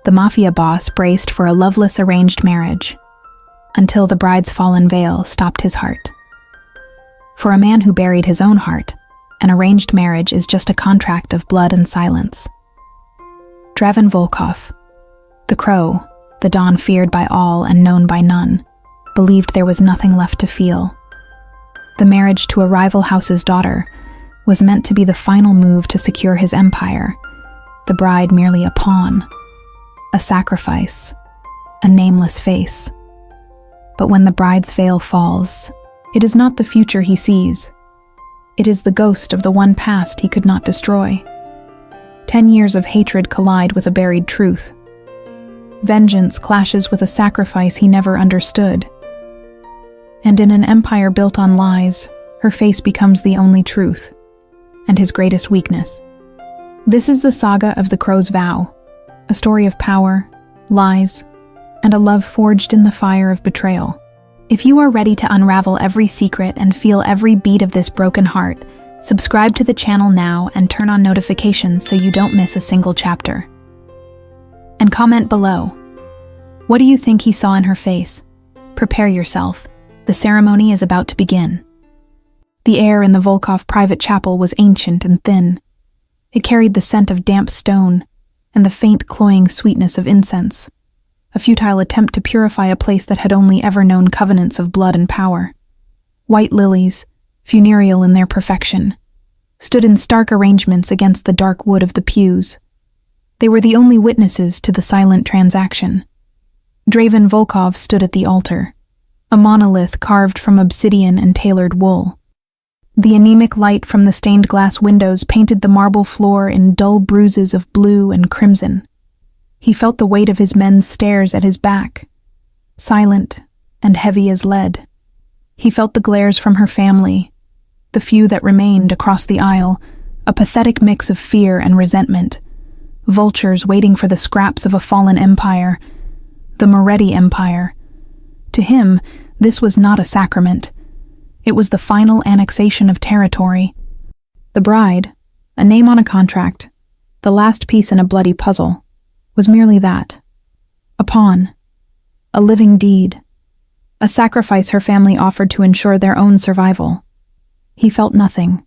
The Mafia boss braced for a loveless arranged marriage, until the bride's fallen veil stopped his heart. For a man who buried his own heart, an arranged marriage is just a contract of blood and silence. Draven Volkov, the crow, the Don feared by all and known by none, believed there was nothing left to feel. The marriage to a rival house's daughter was meant to be the final move to secure his empire, the bride merely a pawn, a sacrifice, a nameless face. But when the bride's veil falls, it is not the future he sees. It is the ghost of the one past he could not destroy. 10 years of hatred collide with a buried truth. Vengeance clashes with a sacrifice he never understood. And in an empire built on lies, her face becomes the only truth, and his greatest weakness. This is the saga of the Crow's Vow, a story of power, lies, and a love forged in the fire of betrayal. If you are ready to unravel every secret and feel every beat of this broken heart, subscribe to the channel now and turn on notifications so you don't miss a single chapter. And comment below. What do you think he saw in her face? Prepare yourself. The ceremony is about to begin. The air in the Volkov private chapel was ancient and thin. It carried the scent of damp stone and the faint cloying sweetness of incense, a futile attempt to purify a place that had only ever known covenants of blood and power. White lilies, funereal in their perfection, stood in stark arrangements against the dark wood of the pews. They were the only witnesses to the silent transaction. Draven Volkov stood at the altar, a monolith carved from obsidian and tailored wool. The anemic light from the stained glass windows painted the marble floor in dull bruises of blue and crimson. He felt the weight of his men's stares at his back, silent and heavy as lead. He felt the glares from her family, the few that remained across the aisle, a pathetic mix of fear and resentment. Vultures waiting for the scraps of a fallen empire, the Moretti Empire. To him, this was not a sacrament. It was the final annexation of territory. The bride, a name on a contract, the last piece in a bloody puzzle, was merely that. A pawn, a living deed, a sacrifice her family offered to ensure their own survival. He felt nothing.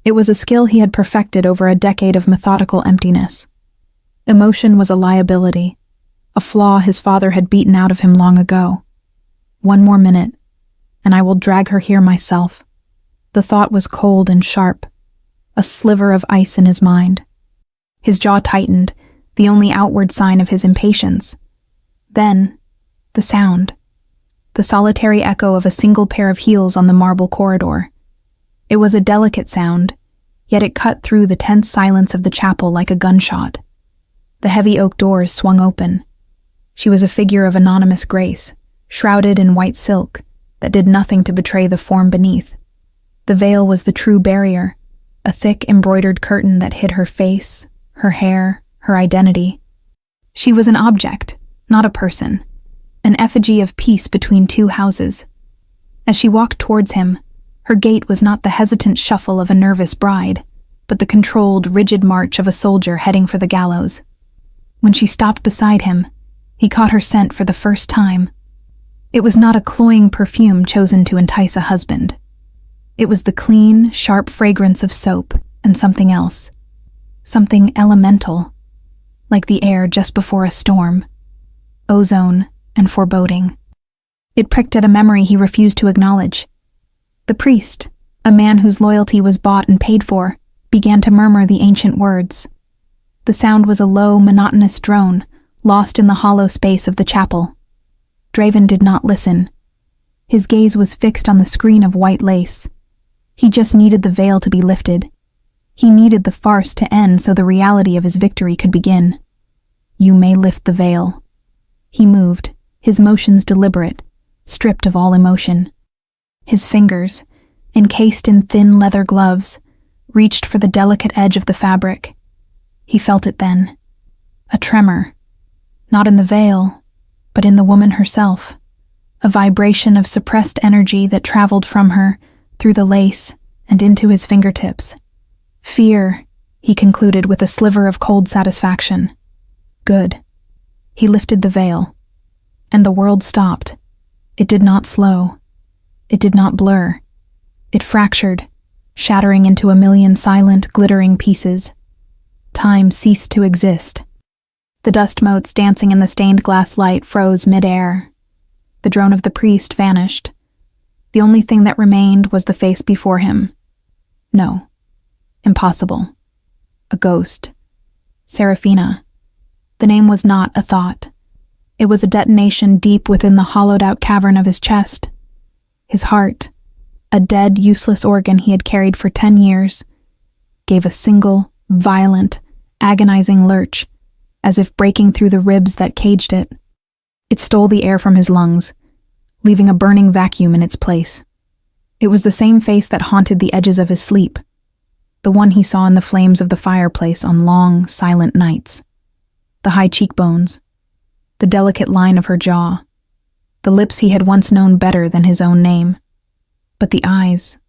It was a skill he had perfected over a decade of methodical emptiness. Emotion was a liability, a flaw his father had beaten out of him long ago. One more minute, and I will drag her here myself. The thought was cold and sharp, a sliver of ice in his mind. His jaw tightened, the only outward sign of his impatience. Then, the sound. The solitary echo of a single pair of heels on the marble corridor. It was a delicate sound, yet it cut through the tense silence of the chapel like a gunshot. The heavy oak doors swung open. She was a figure of anonymous grace, shrouded in white silk, that did nothing to betray the form beneath. The veil was the true barrier, a thick embroidered curtain that hid her face, her hair, her identity. She was an object, not a person, an effigy of peace between two houses. As she walked towards him, her gait was not the hesitant shuffle of a nervous bride, but the controlled, rigid march of a soldier heading for the gallows. When she stopped beside him, he caught her scent for the first time. It was not a cloying perfume chosen to entice a husband. It was the clean, sharp fragrance of soap and something else. Something elemental, like the air just before a storm. Ozone and foreboding. It pricked at a memory he refused to acknowledge. The priest, a man whose loyalty was bought and paid for, began to murmur the ancient words. The sound was a low, monotonous drone, lost in the hollow space of the chapel. Draven did not listen. His gaze was fixed on the screen of white lace. He just needed the veil to be lifted. He needed the farce to end so the reality of his victory could begin. You may lift the veil. He moved, his motions deliberate, stripped of all emotion. His fingers, encased in thin leather gloves, reached for the delicate edge of the fabric. He felt it then. A tremor. Not in the veil, but in the woman herself. A vibration of suppressed energy that traveled from her, through the lace, and into his fingertips. Fear, he concluded with a sliver of cold satisfaction. Good. He lifted the veil, and the world stopped. It did not slow. It did not blur. It fractured, shattering into a million silent, glittering pieces. Time ceased to exist. The dust motes dancing in the stained glass light froze mid-air. The drone of the priest vanished. The only thing that remained was the face before him. No. Impossible. A ghost. Serafina. The name was not a thought. It was a detonation deep within the hollowed-out cavern of his chest. His heart, a dead, useless organ he had carried for 10 years, gave a single, violent, agonizing lurch, as if breaking through the ribs that caged it. It stole the air from his lungs, leaving a burning vacuum in its place. It was the same face that haunted the edges of his sleep, the one he saw in the flames of the fireplace on long, silent nights. The high cheekbones, the delicate line of her jaw, the lips he had once known better than his own name. But the eyes,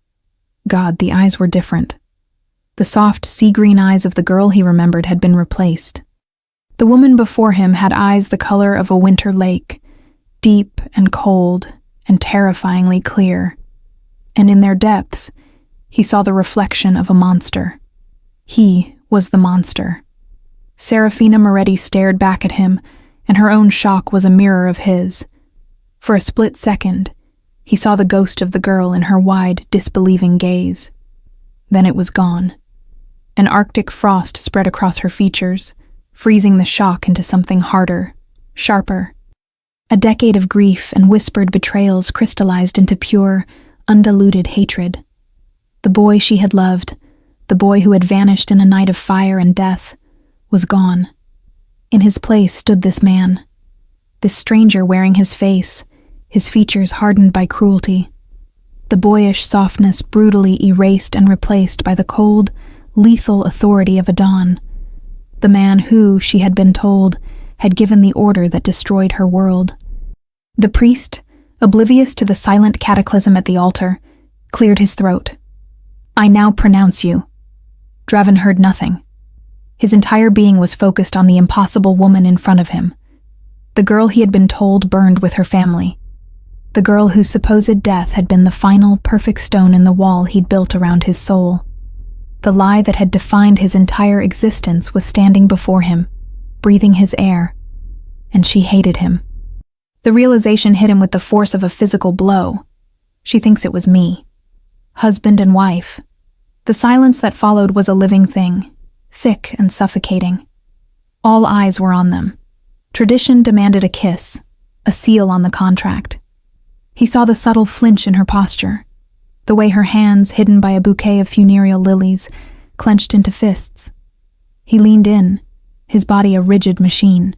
God, the eyes were different. The soft, sea-green eyes of the girl he remembered had been replaced. The woman before him had eyes the color of a winter lake, deep and cold and terrifyingly clear. And in their depths, he saw the reflection of a monster. He was the monster. Serafina Moretti stared back at him, and her own shock was a mirror of his. For a split second, he saw the ghost of the girl in her wide, disbelieving gaze. Then it was gone. An arctic frost spread across her features, freezing the shock into something harder, sharper. A decade of grief and whispered betrayals crystallized into pure, undiluted hatred. The boy she had loved, the boy who had vanished in a night of fire and death, was gone. In his place stood this man, this stranger wearing his face, his features hardened by cruelty, the boyish softness brutally erased and replaced by the cold, lethal authority of a dawn, the man who, she had been told, had given the order that destroyed her world. The priest, oblivious to the silent cataclysm at the altar, cleared his throat. "I now pronounce you." Draven heard nothing. His entire being was focused on the impossible woman in front of him. The girl he had been told burned with her family. The girl whose supposed death had been the final, perfect stone in the wall he'd built around his soul. The lie that had defined his entire existence was standing before him, breathing his air, and she hated him. The realization hit him with the force of a physical blow. She thinks it was me. Husband and wife. The silence that followed was a living thing, thick and suffocating. All eyes were on them. Tradition demanded a kiss, a seal on the contract. He saw the subtle flinch in her posture, the way her hands, hidden by a bouquet of funereal lilies, clenched into fists. He leaned in, his body a rigid machine.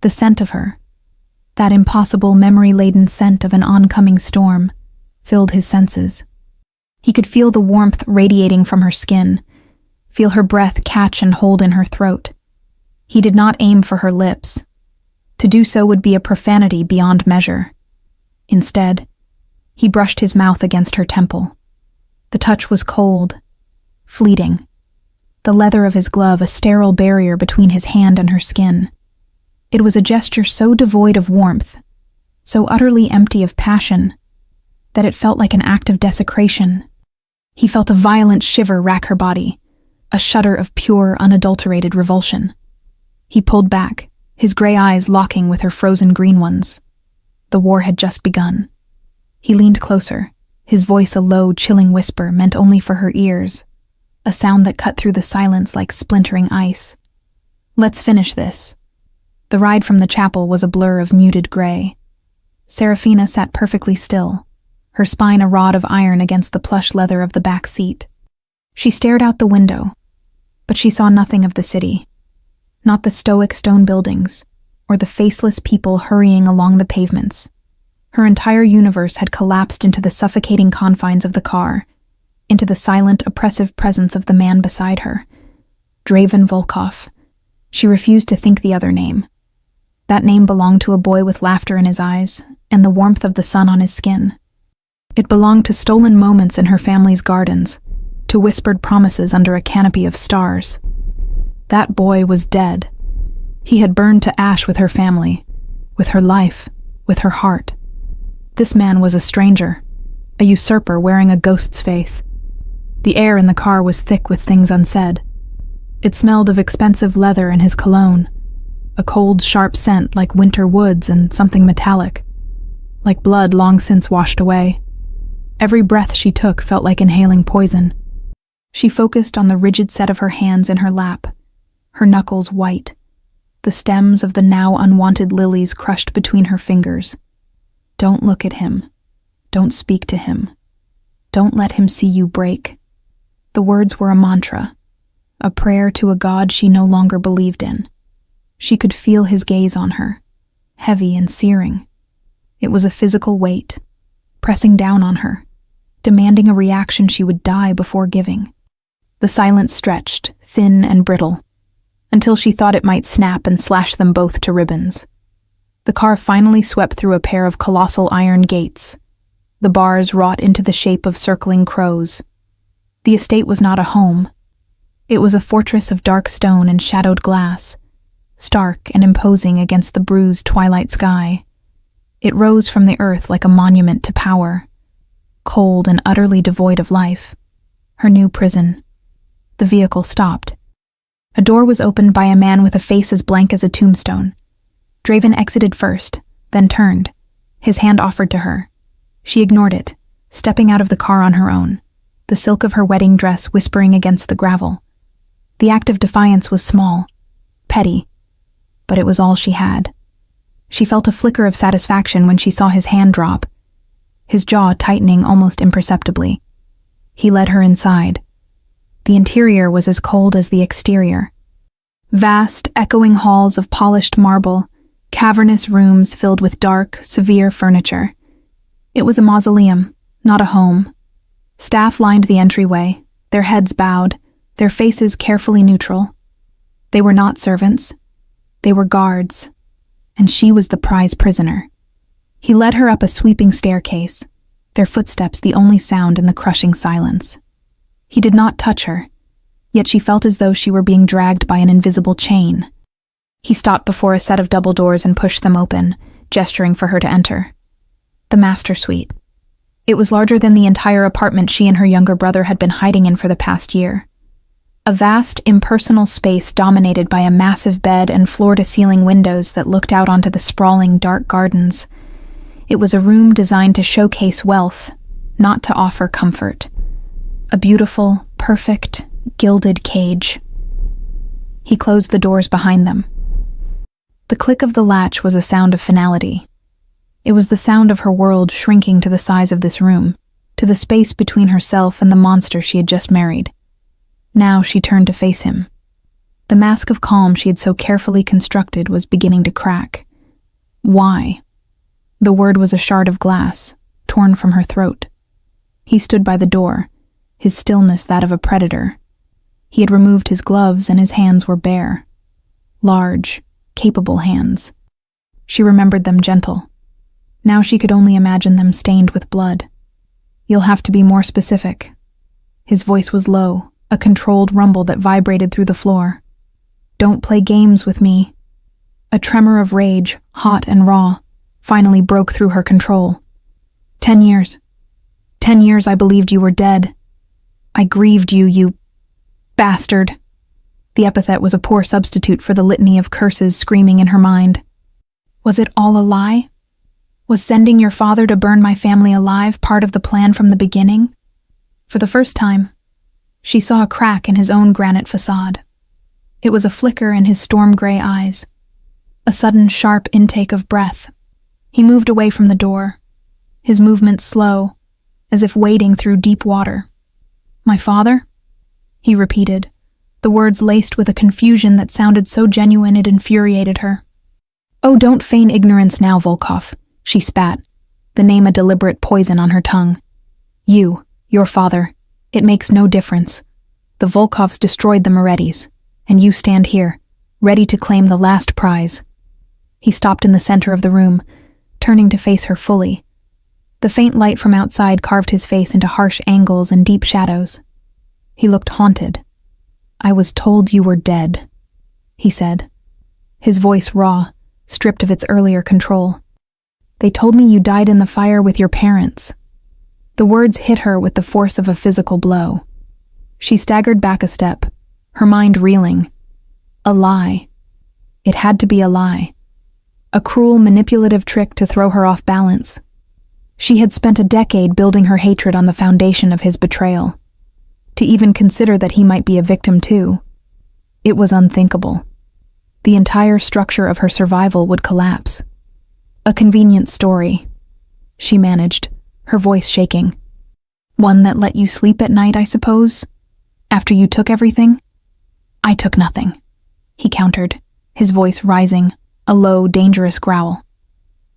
The scent of her, that impossible memory-laden scent of an oncoming storm, filled his senses. He could feel the warmth radiating from her skin, feel her breath catch and hold in her throat. He did not aim for her lips. To do so would be a profanity beyond measure. Instead, he brushed his mouth against her temple. The touch was cold, fleeting. The leather of his glove a sterile barrier between his hand and her skin. It was a gesture so devoid of warmth, so utterly empty of passion, that it felt like an act of desecration. He felt a violent shiver rack her body, a shudder of pure, unadulterated revulsion. He pulled back, his gray eyes locking with her frozen green ones. The war had just begun. He leaned closer, his voice a low, chilling whisper meant only for her ears, a sound that cut through the silence like splintering ice. "Let's finish this." The ride from the chapel was a blur of muted gray. Serafina sat perfectly still, her spine a rod of iron against the plush leather of the back seat. She stared out the window, but she saw nothing of the city, not the stoic stone buildings, or the faceless people hurrying along the pavements. Her entire universe had collapsed into the suffocating confines of the car, into the silent, oppressive presence of the man beside her. Draven Volkov. She refused to think the other name. That name belonged to a boy with laughter in his eyes and the warmth of the sun on his skin. It belonged to stolen moments in her family's gardens, to whispered promises under a canopy of stars. That boy was dead. He had burned to ash with her family, with her life, with her heart. This man was a stranger, a usurper wearing a ghost's face. The air in the car was thick with things unsaid. It smelled of expensive leather and his cologne, a cold, sharp scent like winter woods and something metallic, like blood long since washed away. Every breath she took felt like inhaling poison. She focused on the rigid set of her hands in her lap, her knuckles white, the stems of the now unwanted lilies crushed between her fingers. Don't look at him. Don't speak to him. Don't let him see you break. The words were a mantra, a prayer to a God she no longer believed in. She could feel his gaze on her, heavy and searing. It was a physical weight, pressing down on her, demanding a reaction she would die before giving. The silence stretched, thin and brittle, until she thought it might snap and slash them both to ribbons. The car finally swept through a pair of colossal iron gates, the bars wrought into the shape of circling crows. The estate was not a home. It was a fortress of dark stone and shadowed glass, stark and imposing against the bruised twilight sky. It rose from the earth like a monument to power, cold and utterly devoid of life. Her new prison. The vehicle stopped. A door was opened by a man with a face as blank as a tombstone. Draven exited first, then turned, his hand offered to her. She ignored it, stepping out of the car on her own, the silk of her wedding dress whispering against the gravel. The act of defiance was small, petty, but it was all she had. She felt a flicker of satisfaction when she saw his hand drop, his jaw tightening almost imperceptibly. He led her inside. The interior was as cold as the exterior. Vast, echoing halls of polished marble, cavernous rooms filled with dark, severe furniture. It was a mausoleum, not a home. Staff lined the entryway, their heads bowed, their faces carefully neutral. They were not servants. They were guards, and she was the prize prisoner. He led her up a sweeping staircase, their footsteps the only sound in the crushing silence. He did not touch her, yet she felt as though she were being dragged by an invisible chain. He stopped before a set of double doors and pushed them open, gesturing for her to enter. The master suite. It was larger than the entire apartment she and her younger brother had been hiding in for the past year. A vast, impersonal space dominated by a massive bed and floor-to-ceiling windows that looked out onto the sprawling, dark gardens. It was a room designed to showcase wealth, not to offer comfort. A beautiful, perfect, gilded cage. He closed the doors behind them. The click of the latch was a sound of finality. It was the sound of her world shrinking to the size of this room, to the space between herself and the monster she had just married. Now she turned to face him. The mask of calm she had so carefully constructed was beginning to crack. Why? The word was a shard of glass, torn from her throat. He stood by the door, his stillness that of a predator. He had removed his gloves and his hands were bare. Large, capable hands. She remembered them gentle. Now she could only imagine them stained with blood. You'll have to be more specific. His voice was low, a controlled rumble that vibrated through the floor. Don't play games with me. A tremor of rage, hot and raw, finally broke through her control. 10 years. 10 years I believed you were dead. I grieved you, you bastard. The epithet was a poor substitute for the litany of curses screaming in her mind. Was it all a lie? Was sending your father to burn my family alive part of the plan from the beginning? For the first time, she saw a crack in his own granite facade. It was a flicker in his storm-gray eyes, a sudden sharp intake of breath. He moved away from the door, his movements slow, as if wading through deep water. My father? He repeated, the words laced with a confusion that sounded so genuine it infuriated her. Oh, don't feign ignorance now, Volkov, she spat, the name a deliberate poison on her tongue. You, your father, it makes no difference. The Volkovs destroyed the Morettis, and you stand here, ready to claim the last prize. He stopped in the center of the room, turning to face her fully. The faint light from outside carved his face into harsh angles and deep shadows. He looked haunted. I was told you were dead, he said. his voice raw, stripped of its earlier control. "They told me you died in the fire with your parents." The words hit her with the force of a physical blow. She staggered back a step, her mind reeling. A lie. It had to be a lie. A cruel, manipulative trick to throw her off balance. She had spent a decade building her hatred on the foundation of his betrayal. To even consider that he might be a victim too. It was unthinkable. The entire structure of her survival would collapse. A convenient story, she managed, her voice shaking. "One that let you sleep at night, I suppose? After you took everything?" "I took nothing," he countered, his voice rising, a low, dangerous growl.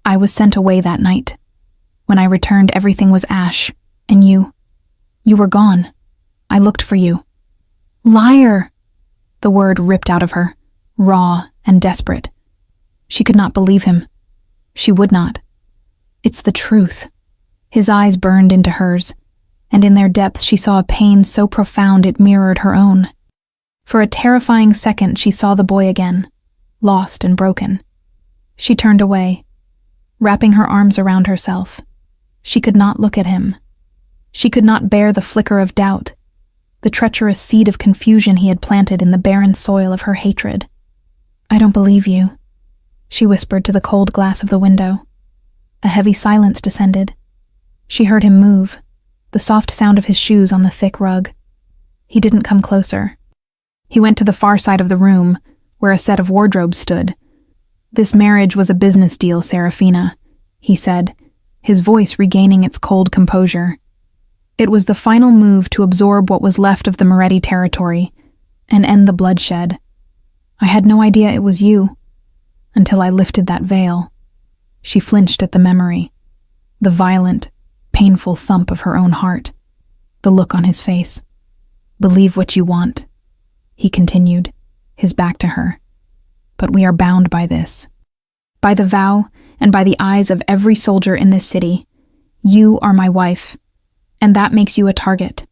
"I was sent away that night. When I returned, everything was ash, and you were gone. I looked for you." "Liar!" The word ripped out of her, raw and desperate. She could not believe him. She would not. "It's the truth." His eyes burned into hers, and in their depths she saw a pain so profound it mirrored her own. For a terrifying second she saw the boy again, lost and broken. She turned away, wrapping her arms around herself. She could not look at him. She could not bear the flicker of doubt, the treacherous seed of confusion he had planted in the barren soil of her hatred. "I don't believe you," she whispered to the cold glass of the window. A heavy silence descended. She heard him move, the soft sound of his shoes on the thick rug. He didn't come closer. He went to the far side of the room, where a set of wardrobes stood. "This marriage was a business deal, Serafina," he said, his voice regaining its cold composure. "It was the final move to absorb what was left of the Moretti territory and end the bloodshed. I had no idea it was you, until I lifted that veil." She flinched at the memory, the violent, painful thump of her own heart, the look on his face. "Believe what you want," he continued, his back to her. "But we are bound by this. By the vow and by the eyes of every soldier in this city. You are my wife, and that makes you a target."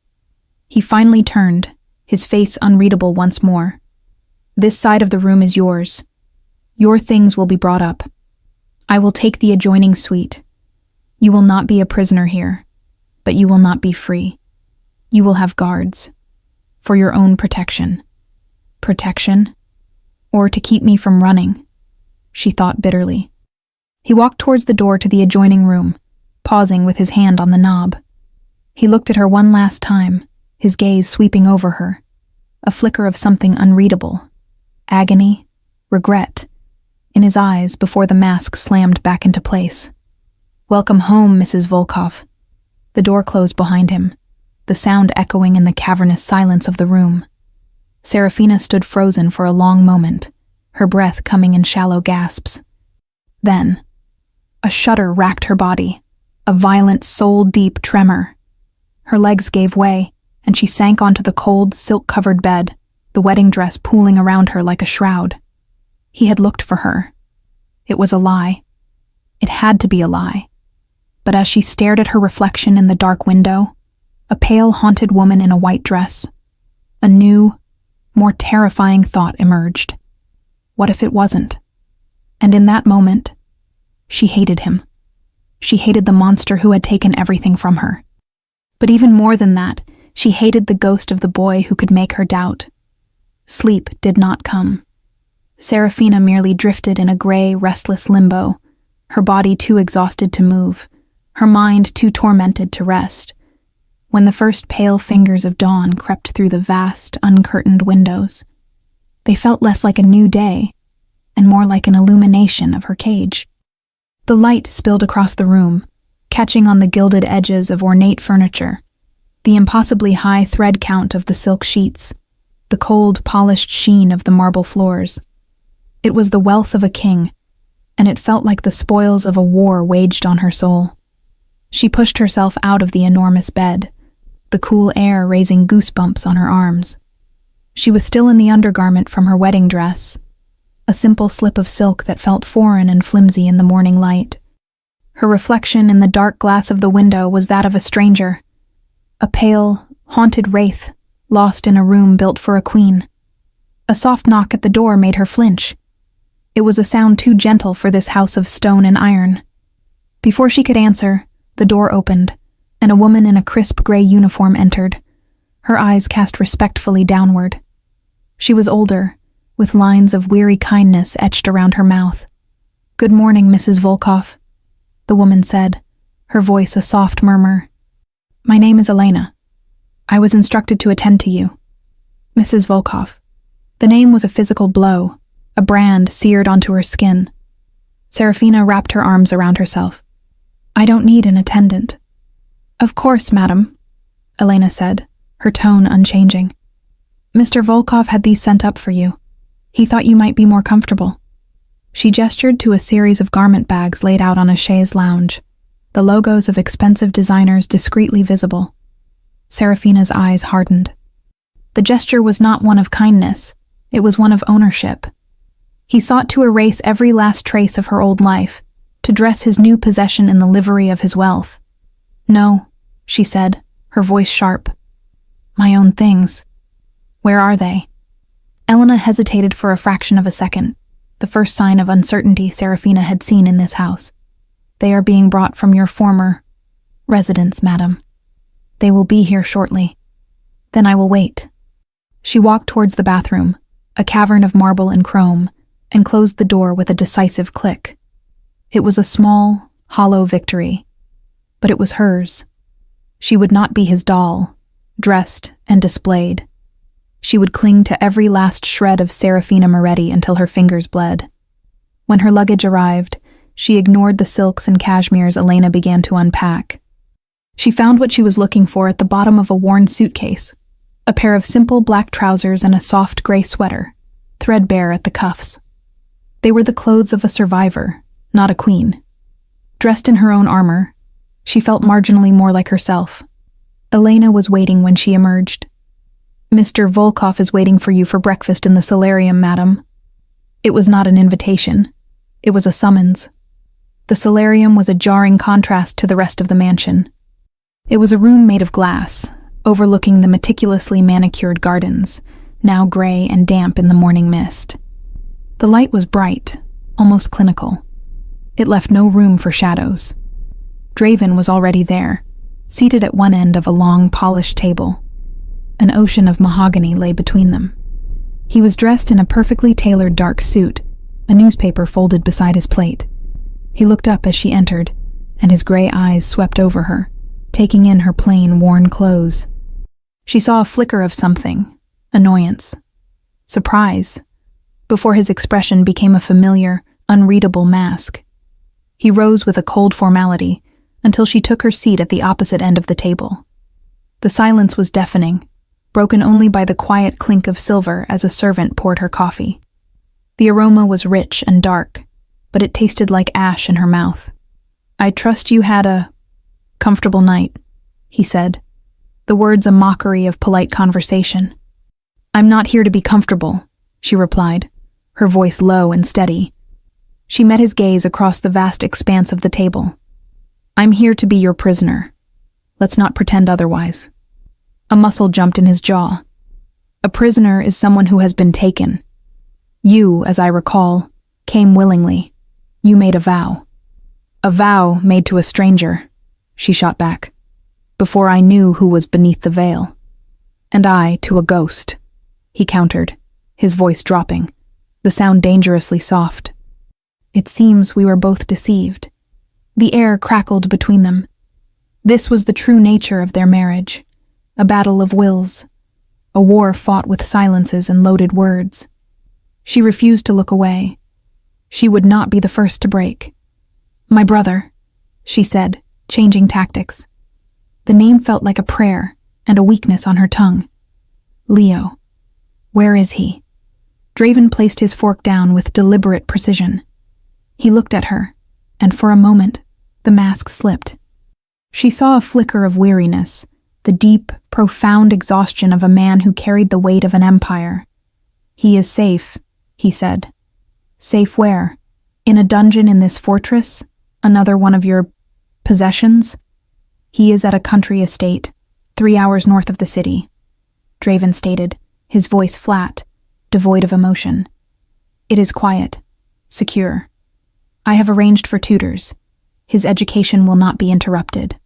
He finally turned, his face unreadable once more. "This side of the room is yours. Your things will be brought up. I will take the adjoining suite. You will not be a prisoner here, but you will not be free. You will have guards, for your own protection." Protection? Or to keep me from running, she thought bitterly. He walked towards the door to the adjoining room, pausing with his hand on the knob. He looked at her one last time, his gaze sweeping over her, a flicker of something unreadable, agony, regret, in his eyes before the mask slammed back into place. "Welcome home, Mrs. Volkov." The door closed behind him, the sound echoing in the cavernous silence of the room. Serafina stood frozen for a long moment, her breath coming in shallow gasps. Then, a shudder racked her body, a violent, soul-deep tremor. Her legs gave way, and she sank onto the cold, silk-covered bed, the wedding dress pooling around her like a shroud. He had looked for her. It was a lie. It had to be a lie. But as she stared at her reflection in the dark window, a pale, haunted woman in a white dress, a new, more terrifying thought emerged. What if it wasn't? And in that moment, she hated him. She hated the monster who had taken everything from her. But even more than that, she hated the ghost of the boy who could make her doubt. Sleep did not come. Serafina merely drifted in a gray, restless limbo, her body too exhausted to move, her mind too tormented to rest, when the first pale fingers of dawn crept through the vast, uncurtained windows. They felt less like a new day, and more like an illumination of her cage. The light spilled across the room, catching on the gilded edges of ornate furniture, the impossibly high thread count of the silk sheets, the cold, polished sheen of the marble floors. It was the wealth of a king, and it felt like the spoils of a war waged on her soul. She pushed herself out of the enormous bed, the cool air raising goosebumps on her arms. She was still in the undergarment from her wedding dress, a simple slip of silk that felt foreign and flimsy in the morning light. Her reflection in the dark glass of the window was that of a stranger, a pale, haunted wraith, lost in a room built for a queen. A soft knock at the door made her flinch. It was a sound too gentle for this house of stone and iron. Before she could answer, the door opened, and a woman in a crisp gray uniform entered, her eyes cast respectfully downward. She was older, with lines of weary kindness etched around her mouth. "Good morning, Mrs. Volkov," the woman said, her voice a soft murmur. "My name is Elena. I was instructed to attend to you." Mrs. Volkov. The name was a physical blow, a brand seared onto her skin. Serafina wrapped her arms around herself. "I don't need an attendant." "Of course, madam," Elena said, her tone unchanging. "Mr. Volkov had these sent up for you. He thought you might be more comfortable." She gestured to a series of garment bags laid out on a chaise lounge, the logos of expensive designers discreetly visible. Serafina's eyes hardened. The gesture was not one of kindness, it was one of ownership. He sought to erase every last trace of her old life, to dress his new possession in the livery of his wealth. "No," she said, her voice sharp. "My own things. Where are they?" Elena hesitated for a fraction of a second, the first sign of uncertainty Serafina had seen in this house. "They are being brought from your former residence, madam. They will be here shortly. Then I will wait." She walked towards the bathroom, a cavern of marble and chrome, and closed the door with a decisive click. It was a small, hollow victory, but it was hers. She would not be his doll, dressed and displayed. She would cling to every last shred of Serafina Moretti until her fingers bled. When her luggage arrived, she ignored the silks and cashmeres Elena began to unpack. She found what she was looking for at the bottom of a worn suitcase, a pair of simple black trousers and a soft gray sweater, threadbare at the cuffs. They were the clothes of a survivor, not a queen. Dressed in her own armor, she felt marginally more like herself. Elena was waiting when she emerged. "Mr. Volkov is waiting for you for breakfast in the solarium, madam." It was not an invitation. It was a summons. The solarium was a jarring contrast to the rest of the mansion. It was a room made of glass, overlooking the meticulously manicured gardens, now gray and damp in the morning mist. The light was bright, almost clinical. It left no room for shadows. Draven was already there, seated at one end of a long, polished table. An ocean of mahogany lay between them. He was dressed in a perfectly tailored dark suit, a newspaper folded beside his plate. He looked up as she entered, and his gray eyes swept over her, taking in her plain, worn clothes. She saw a flicker of something, annoyance, surprise, before his expression became a familiar, unreadable mask. He rose with a cold formality until she took her seat at the opposite end of the table. The silence was deafening, broken only by the quiet clink of silver as a servant poured her coffee. The aroma was rich and dark, but it tasted like ash in her mouth. "I trust you had a comfortable night," he said, the words a mockery of polite conversation. "I'm not here to be comfortable," she replied, her voice low and steady. She met his gaze across the vast expanse of the table. "I'm here to be your prisoner. Let's not pretend otherwise." A muscle jumped in his jaw. "A prisoner is someone who has been taken. You, as I recall, came willingly. You made a vow." "A vow made to a stranger," she shot back, "before I knew who was beneath the veil." "And I to a ghost," he countered, his voice dropping, the sound dangerously soft. It seems we were both deceived. The air crackled between them. This was the true nature of their marriage, a battle of wills, a war fought with silences and loaded words. She refused to look away. She would not be the first to break. "My brother," she said, changing tactics. The name felt like a prayer and a weakness on her tongue. "Leo. Where is he?" Draven placed his fork down with deliberate precision. He looked at her, and for a moment, the mask slipped. She saw a flicker of weariness, the deep, profound exhaustion of a man who carried the weight of an empire. "He is safe," he said. "Safe where? In a dungeon in this fortress? Another one of your possessions?" "He is at a country estate, 3 hours north of the city," Draven stated, his voice flat, devoid of emotion. "It is quiet. secure. I have arranged for tutors. His education will not be interrupted.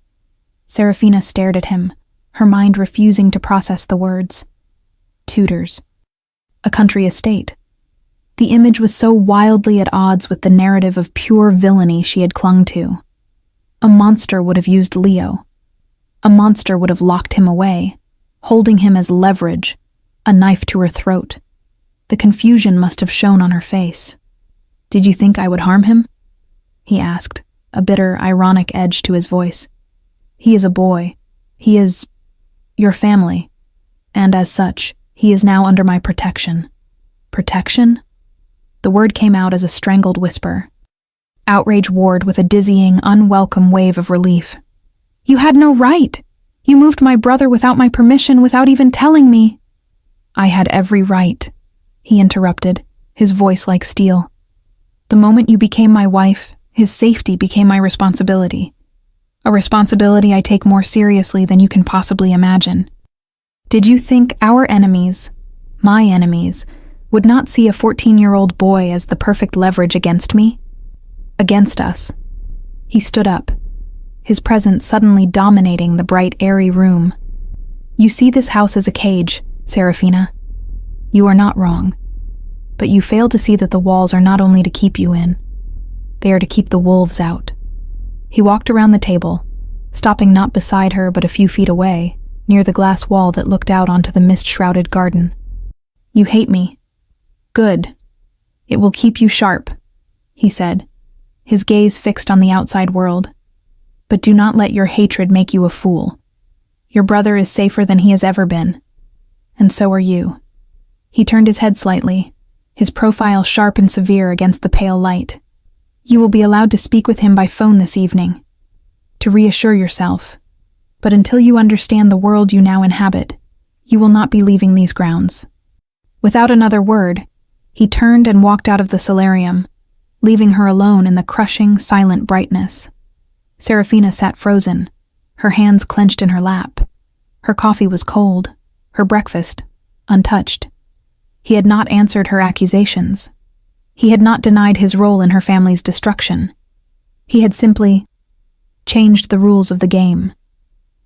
Serafina stared at him, her mind refusing to process the words. Tutors. A country estate. The image was so wildly at odds with the narrative of pure villainy she had clung to. A monster would have used Leo. A monster would have locked him away, holding him as leverage, a knife to her throat. The confusion must have shown on her face. Did you think I would harm him? He asked, a bitter, ironic edge to his voice. He is a boy. He is your family. And as such, he is now under my protection. Protection? The word came out as a strangled whisper. Outrage warred with a dizzying, unwelcome wave of relief. You had no right. You moved my brother without my permission, without even telling me. I had every right, he interrupted, his voice like steel. The moment you became my wife, his safety became my responsibility. A responsibility I take more seriously than you can possibly imagine. Did you think our enemies, my enemies, would not see a 14-year-old boy as the perfect leverage against me? Against us. He stood up, his presence suddenly dominating the bright, airy room. You see this house as a cage, Serafina. You are not wrong. But you fail to see that the walls are not only to keep you in. They are to keep the wolves out. He walked around the table, stopping not beside her but a few feet away, near the glass wall that looked out onto the mist-shrouded garden. You hate me. Good. It will keep you sharp, he said, his gaze fixed on the outside world. But do not let your hatred make you a fool. Your brother is safer than he has ever been. And so are you. He turned his head slightly, his profile sharp and severe against the pale light. You will be allowed to speak with him by phone this evening, to reassure yourself. But until you understand the world you now inhabit, you will not be leaving these grounds. Without another word, he turned and walked out of the solarium, leaving her alone in the crushing, silent brightness. Serafina sat frozen, her hands clenched in her lap. Her coffee was cold, her breakfast untouched. He had not answered her accusations. He had not denied his role in her family's destruction. He had simply changed the rules of the game.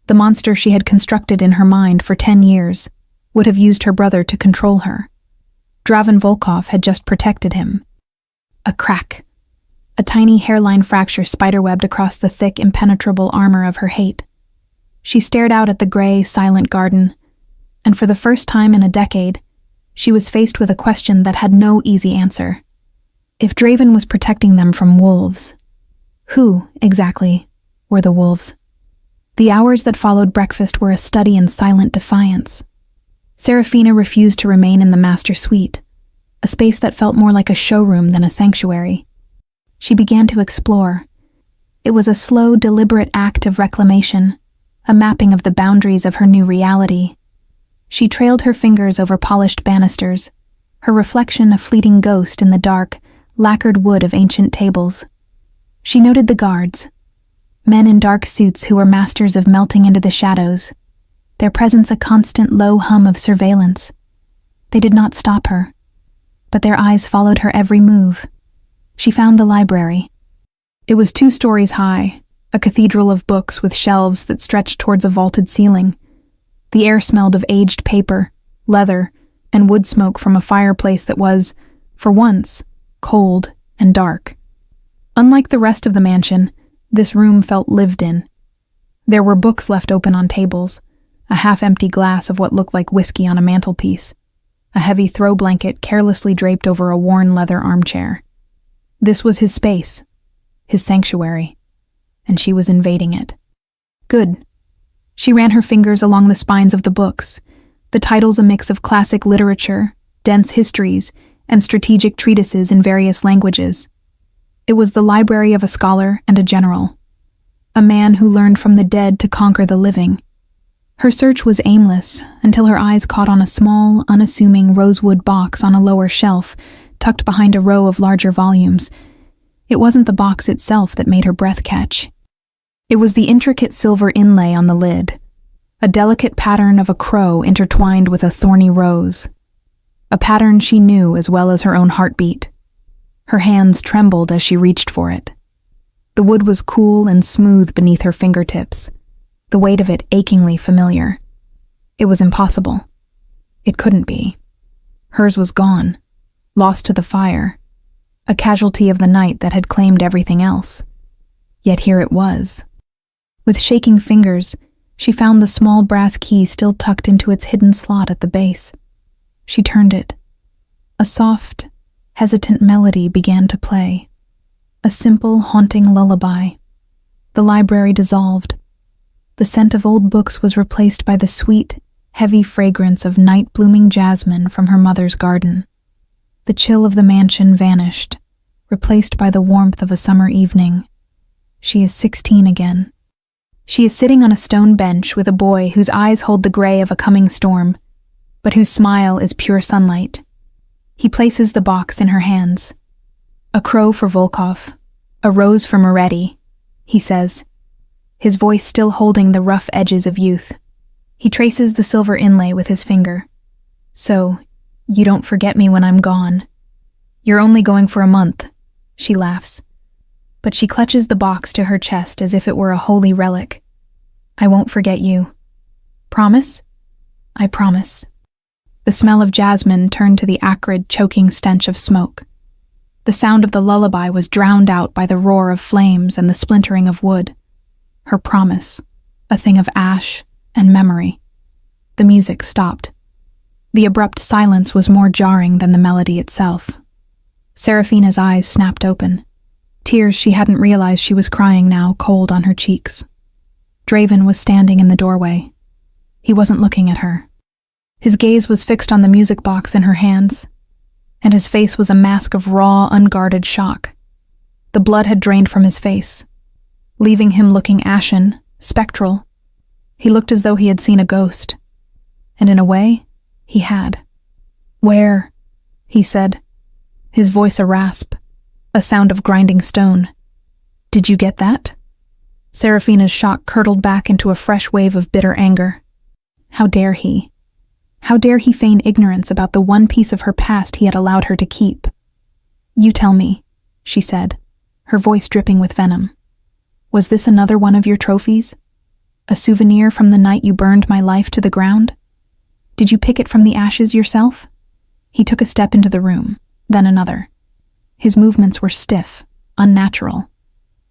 The monster she had constructed in her mind for 10 years would have used her brother to control her. Draven Volkov had just protected him. A crack. A tiny hairline fracture spiderwebbed across the thick, impenetrable armor of her hate. She stared out at the gray, silent garden, and for the first time in a decade, she was faced with a question that had no easy answer. If Draven was protecting them from wolves, who, exactly, were the wolves? The hours that followed breakfast were a study in silent defiance. Serafina refused to remain in the master suite, a space that felt more like a showroom than a sanctuary. She began to explore. It was a slow, deliberate act of reclamation, a mapping of the boundaries of her new reality. She trailed her fingers over polished banisters, her reflection a fleeting ghost in the dark, lacquered wood of ancient tables. She noted the guards, men in dark suits who were masters of melting into the shadows, their presence a constant low hum of surveillance. They did not stop her, but their eyes followed her every move. She found the library. It was 2 stories high, a cathedral of books with shelves that stretched towards a vaulted ceiling. The air smelled of aged paper, leather, and wood smoke from a fireplace that was, for once, cold and dark. Unlike the rest of the mansion, this room felt lived in. There were books left open on tables, a half-empty glass of what looked like whiskey on a mantelpiece, a heavy throw blanket carelessly draped over a worn leather armchair. This was his space, his sanctuary, and she was invading it. Good. She ran her fingers along the spines of the books, the titles a mix of classic literature, dense histories, and strategic treatises in various languages. It was the library of a scholar and a general, a man who learned from the dead to conquer the living. Her search was aimless until her eyes caught on a small, unassuming rosewood box on a lower shelf, tucked behind a row of larger volumes. It wasn't the box itself that made her breath catch. It was the intricate silver inlay on the lid, a delicate pattern of a crow intertwined with a thorny rose. A pattern she knew as well as her own heartbeat. Her hands trembled as she reached for it. The wood was cool and smooth beneath her fingertips, the weight of it achingly familiar. It was impossible. It couldn't be. Hers was gone, lost to the fire, a casualty of the night that had claimed everything else. Yet here it was. With shaking fingers, she found the small brass key still tucked into its hidden slot at the base. She turned it. A soft, hesitant melody began to play. A simple, haunting lullaby. The library dissolved. The scent of old books was replaced by the sweet, heavy fragrance of night-blooming jasmine from her mother's garden. The chill of the mansion vanished, replaced by the warmth of a summer evening. She is 16 again. She is sitting on a stone bench with a boy whose eyes hold the gray of a coming storm, but whose smile is pure sunlight. He places the box in her hands. "A crow for Volkov, a rose for Moretti," he says, his voice still holding the rough edges of youth. He traces the silver inlay with his finger. "So, you don't forget me when I'm gone. You're only going for a month," she laughs. But she clutches the box to her chest as if it were a holy relic. "I won't forget you. Promise?" "I promise." The smell of jasmine turned to the acrid, choking stench of smoke. The sound of the lullaby was drowned out by the roar of flames and the splintering of wood. Her promise, a thing of ash and memory. The music stopped. The abrupt silence was more jarring than the melody itself. Serafina's eyes snapped open. Tears she hadn't realized she was crying now cold on her cheeks. Draven was standing in the doorway. He wasn't looking at her. His gaze was fixed on the music box in her hands, and his face was a mask of raw, unguarded shock. The blood had drained from his face, leaving him looking ashen, spectral. He looked as though he had seen a ghost, and in a way, he had. "Where?" he said, his voice a rasp, a sound of grinding stone. "Did you get that?" Serafina's shock curdled back into a fresh wave of bitter anger. How dare he? How dare he feign ignorance about the one piece of her past he had allowed her to keep? "You tell me," she said, her voice dripping with venom. "Was this another one of your trophies? A souvenir from the night you burned my life to the ground? Did you pick it from the ashes yourself?" He took a step into the room, then another. His movements were stiff, unnatural.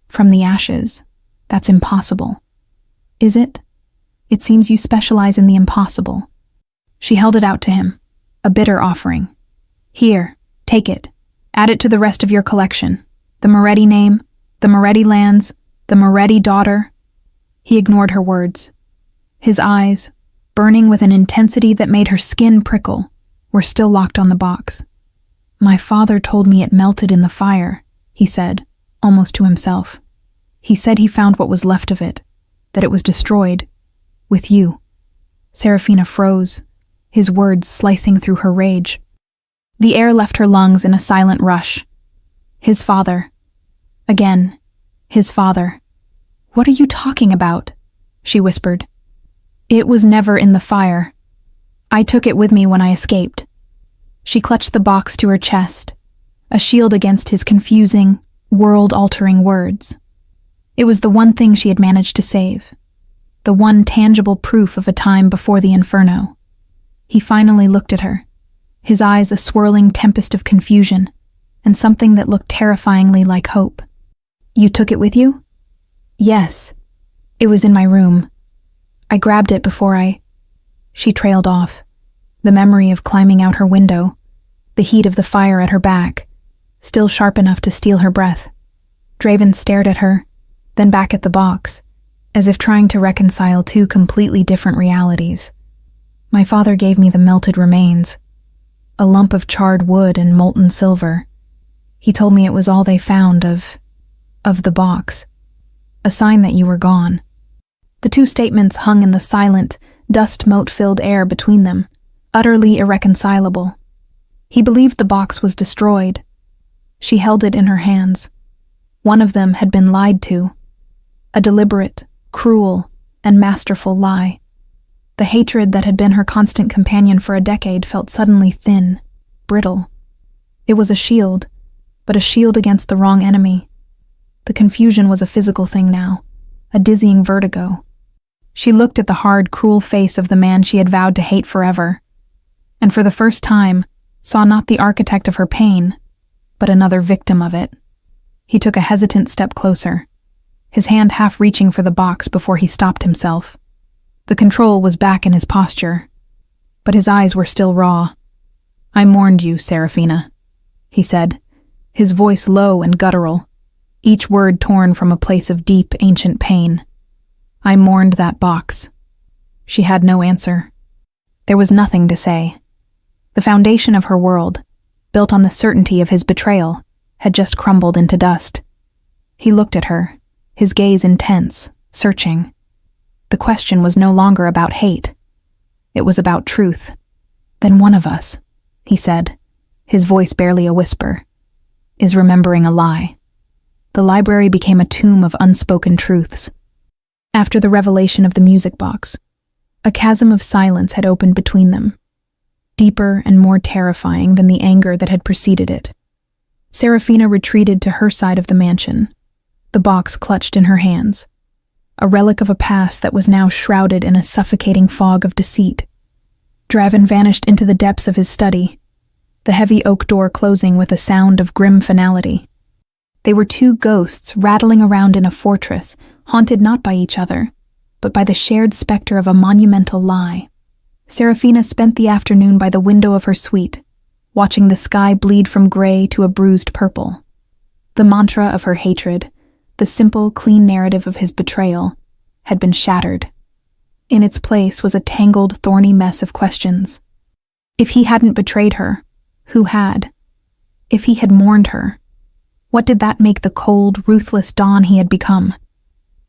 "From the ashes? That's impossible." "Is it? It seems you specialize in the impossible." She held it out to him, a bitter offering. "Here, take it. Add it to the rest of your collection. The Moretti name, the Moretti lands, the Moretti daughter." He ignored her words. His eyes, burning with an intensity that made her skin prickle, were still locked on the box. "My father told me it melted in the fire," he said, almost to himself. "He said he found what was left of it, that it was destroyed. With you." Serafina froze, his words slicing through her rage. The air left her lungs in a silent rush. His father. Again, his father. "What are you talking about?" she whispered. "It was never in the fire. I took it with me when I escaped." She clutched the box to her chest, a shield against his confusing, world-altering words. It was the one thing she had managed to save, the one tangible proof of a time before the inferno. He finally looked at her, his eyes a swirling tempest of confusion, and something that looked terrifyingly like hope. "You took it with you?" "Yes. It was in my room. I grabbed it before I—" She trailed off, the memory of climbing out her window, the heat of the fire at her back, still sharp enough to steal her breath. Draven stared at her, then back at the box, as if trying to reconcile two completely different realities. "My father gave me the melted remains, a lump of charred wood and molten silver. He told me it was all they found of the box, a sign that you were gone." The two statements hung in the silent, dust-mote-filled air between them, utterly irreconcilable. He believed the box was destroyed. She held it in her hands. One of them had been lied to, a deliberate, cruel, and masterful lie. The hatred that had been her constant companion for a decade felt suddenly thin, brittle. It was a shield, but a shield against the wrong enemy. The confusion was a physical thing now, a dizzying vertigo. She looked at the hard, cruel face of the man she had vowed to hate forever, and for the first time saw not the architect of her pain, but another victim of it. He took a hesitant step closer, his hand half reaching for the box before he stopped himself. The control was back in his posture, but his eyes were still raw. "I mourned you, Serafina," he said, his voice low and guttural, each word torn from a place of deep, ancient pain. "I mourned that box." She had no answer. There was nothing to say. The foundation of her world, built on the certainty of his betrayal, had just crumbled into dust. He looked at her, his gaze intense, searching. The question was no longer about hate. It was about truth. "Then one of us," he said, his voice barely a whisper, "is remembering a lie." The library became a tomb of unspoken truths. After the revelation of the music box, a chasm of silence had opened between them, deeper and more terrifying than the anger that had preceded it. Serafina retreated to her side of the mansion, the box clutched in her hands, a relic of a past that was now shrouded in a suffocating fog of deceit. Draven vanished into the depths of his study, the heavy oak door closing with a sound of grim finality. They were two ghosts rattling around in a fortress, haunted not by each other, but by the shared specter of a monumental lie. Serafina spent the afternoon by the window of her suite, watching the sky bleed from gray to a bruised purple. The mantra of her hatred, the simple, clean narrative of his betrayal, had been shattered. In its place was a tangled, thorny mess of questions. If he hadn't betrayed her, who had? If he had mourned her, what did that make the cold, ruthless Dawn he had become?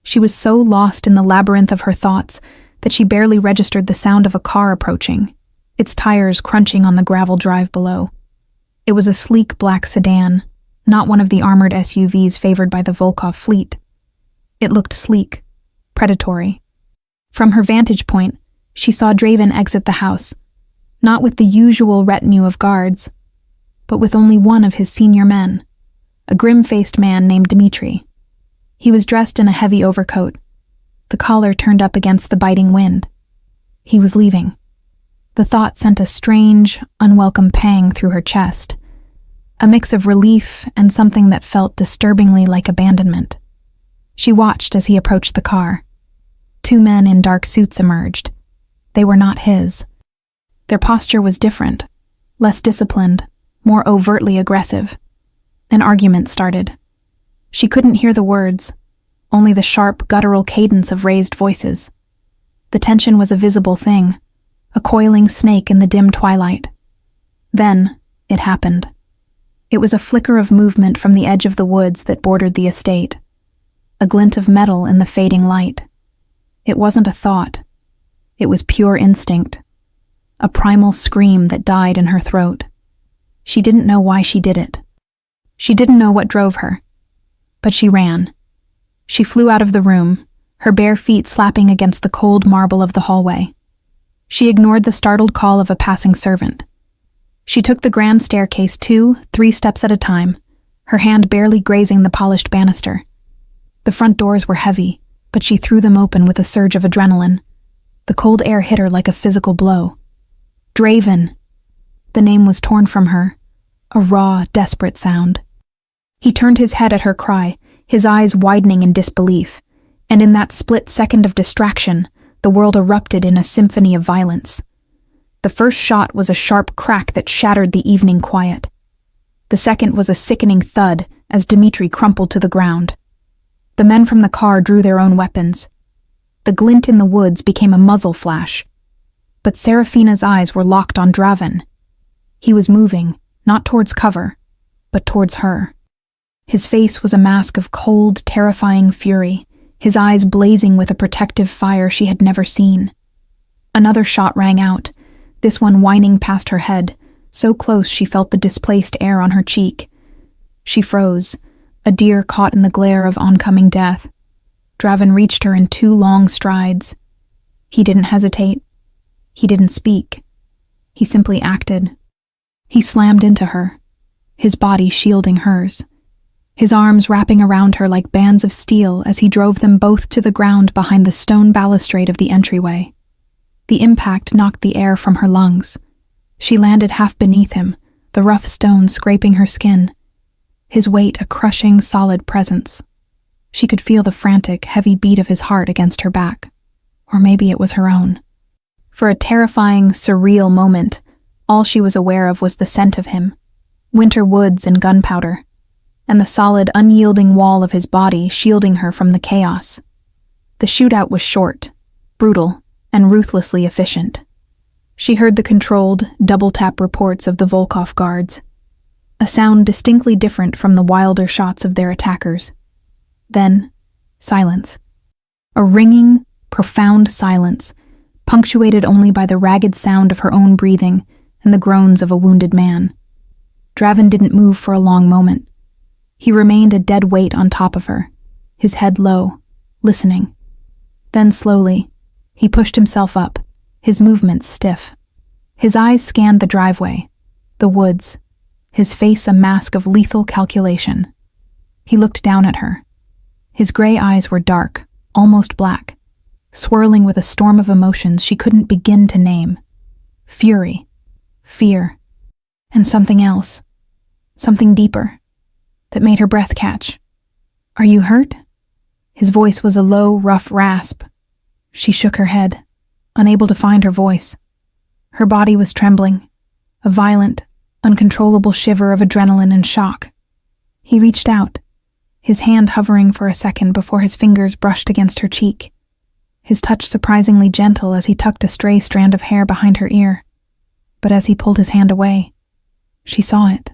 She was so lost in the labyrinth of her thoughts that she barely registered the sound of a car approaching, its tires crunching on the gravel drive below. It was a sleek black sedan, not one of the armored SUVs favored by the Volkov fleet. It looked sleek, predatory. From her vantage point, she saw Draven exit the house, not with the usual retinue of guards, but with only one of his senior men, a grim-faced man named Dmitri. He was dressed in a heavy overcoat, the collar turned up against the biting wind. He was leaving. The thought sent a strange, unwelcome pang through her chest, a mix of relief and something that felt disturbingly like abandonment. She watched as he approached the car. Two men in dark suits emerged. They were not his. Their posture was different, less disciplined, more overtly aggressive. An argument started. She couldn't hear the words, only the sharp, guttural cadence of raised voices. The tension was a visible thing, a coiling snake in the dim twilight. Then, it happened. It was a flicker of movement from the edge of the woods that bordered the estate, a glint of metal in the fading light. It wasn't a thought. It was pure instinct, a primal scream that died in her throat. She didn't know why she did it. She didn't know what drove her, but she ran. She flew out of the room, her bare feet slapping against the cold marble of the hallway. She ignored the startled call of a passing servant. She took the grand staircase 2-3 steps at a time, her hand barely grazing the polished banister. The front doors were heavy, but she threw them open with a surge of adrenaline. The cold air hit her like a physical blow. Draven! The name was torn from her, a raw, desperate sound. He turned his head at her cry, his eyes widening in disbelief, and in that split second of distraction, the world erupted in a symphony of violence. The first shot was a sharp crack that shattered the evening quiet. The second was a sickening thud as Dmitri crumpled to the ground. The men from the car drew their own weapons. The glint in the woods became a muzzle flash. But Serafina's eyes were locked on Draven. He was moving, not towards cover, but towards her. His face was a mask of cold, terrifying fury, his eyes blazing with a protective fire she had never seen. Another shot rang out, this one whining past her head, so close she felt the displaced air on her cheek. She froze, a deer caught in the glare of oncoming death. Draven reached her in 2 long strides. He didn't hesitate. He didn't speak. He simply acted. He slammed into her, his body shielding hers, his arms wrapping around her like bands of steel as he drove them both to the ground behind the stone balustrade of the entryway. The impact knocked the air from her lungs. She landed half beneath him, the rough stone scraping her skin, his weight a crushing, solid presence. She could feel the frantic, heavy beat of his heart against her back. Or maybe it was her own. For a terrifying, surreal moment, all she was aware of was the scent of him, winter woods and gunpowder, and the solid, unyielding wall of his body shielding her from the chaos. The shootout was short, brutal, and ruthlessly efficient. She heard the controlled, double-tap reports of the Volkov guards, a sound distinctly different from the wilder shots of their attackers. Then, silence. A ringing, profound silence, punctuated only by the ragged sound of her own breathing and the groans of a wounded man. Draven didn't move for a long moment. He remained a dead weight on top of her, his head low, listening. Then slowly, he pushed himself up, his movements stiff. His eyes scanned the driveway, the woods, his face a mask of lethal calculation. He looked down at her. His gray eyes were dark, almost black, swirling with a storm of emotions she couldn't begin to name. Fury, fear, and something else, something deeper, that made her breath catch. "Are you hurt?" His voice was a low, rough rasp. She shook her head, unable to find her voice. Her body was trembling, a violent, uncontrollable shiver of adrenaline and shock. He reached out, his hand hovering for a second before his fingers brushed against her cheek, his touch surprisingly gentle as he tucked a stray strand of hair behind her ear. But as he pulled his hand away, she saw it.